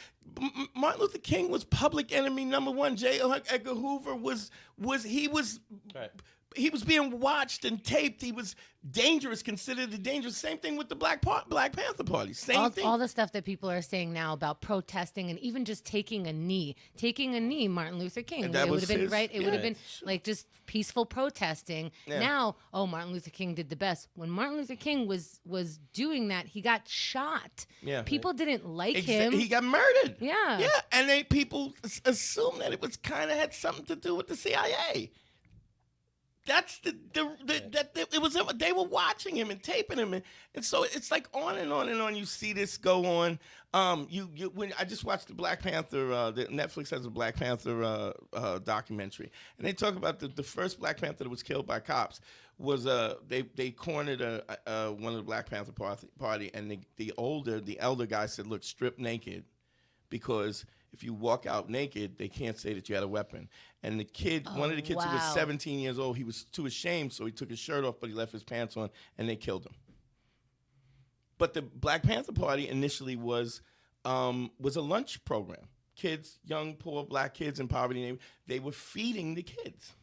[SPEAKER 3] Martin Luther King was public enemy number one. J. Edgar Hoover was right. He was being watched and taped. He was dangerous, considered dangerous. Same thing with the Black Panther Party. Same thing.
[SPEAKER 2] All the stuff that people are saying now about protesting and even just taking a knee, Martin Luther King. It would have been right. It would have been like just peaceful protesting. Yeah. Now, Martin Luther King did the best. When Martin Luther King was doing that, he got shot. Yeah. People didn't like him.
[SPEAKER 3] He got murdered.
[SPEAKER 2] Yeah.
[SPEAKER 3] Yeah. And people assume that it was kind of had something to do with the CIA. That's it they were watching him and taping him, and so it's like on and on and on. You see this go on. When I just watched the Black Panther, Netflix has a Black Panther documentary, and they talk about the first Black Panther that was killed by cops was they cornered one of the Black Panther party, and the elder guy said, "Look, strip naked, because if you walk out naked, they can't say that you had a weapon." And the kid, one of the kids who was 17 years old, he was too ashamed, so he took his shirt off, but he left his pants on, and they killed him. But the Black Panther Party initially was a lunch program. Kids, young, poor black kids in poverty, they were feeding the kids.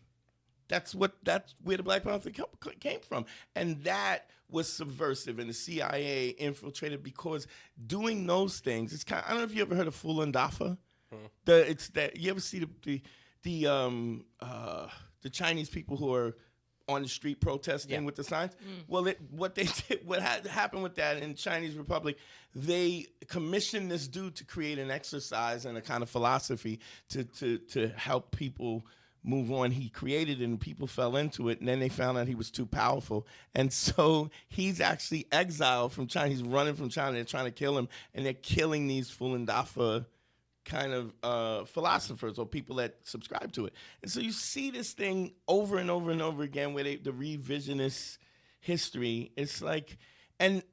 [SPEAKER 3] That's where the Black Panther came from. And that was subversive, and the CIA infiltrated, because doing those things, it's kind of, I don't know if you ever heard of Full Ndafa. It's that you ever see the Chinese people who are on the street protesting with the signs? Well, what happened with that in Chinese Republic, they commissioned this dude to create an exercise and a kind of philosophy to help people move on. He created it, and people fell into it, and then they found out he was too powerful, and so he's actually exiled from China. He's running from China. They're trying to kill him, and they're killing these Full Ndafa kind of philosophers or people that subscribe to it. And so you see this thing over and over and over again, where the revisionist history. It's like, and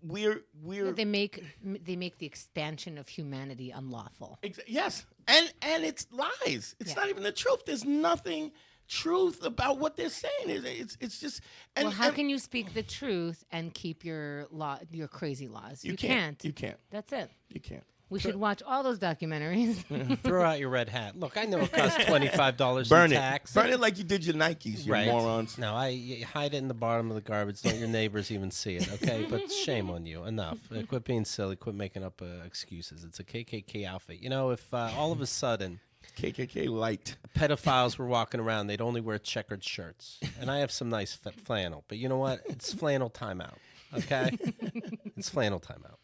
[SPEAKER 3] we're
[SPEAKER 2] they make the expansion of humanity unlawful.
[SPEAKER 3] Yes, and it's lies. It's not even the truth. There's nothing truth about what they're saying. It's just. And,
[SPEAKER 2] how can you speak the truth and keep your crazy laws? You can't.
[SPEAKER 3] You can't.
[SPEAKER 2] That's it.
[SPEAKER 3] You can't.
[SPEAKER 2] We should watch all those documentaries.
[SPEAKER 1] Throw out your red hat. Look, I know it costs $25
[SPEAKER 3] Burn
[SPEAKER 1] in
[SPEAKER 3] it.
[SPEAKER 1] tax.
[SPEAKER 3] Burn it like you did your Nikes, you morons.
[SPEAKER 1] No, you hide it in the bottom of the garbage. Don't your neighbors even see it, okay? But shame on you. Enough. Quit being silly. Quit making up excuses. It's a KKK outfit. You know, if all of a sudden...
[SPEAKER 3] KKK light.
[SPEAKER 1] Pedophiles were walking around, they'd only wear checkered shirts. And I have some nice flannel. But you know what? It's flannel timeout, okay? It's flannel timeout.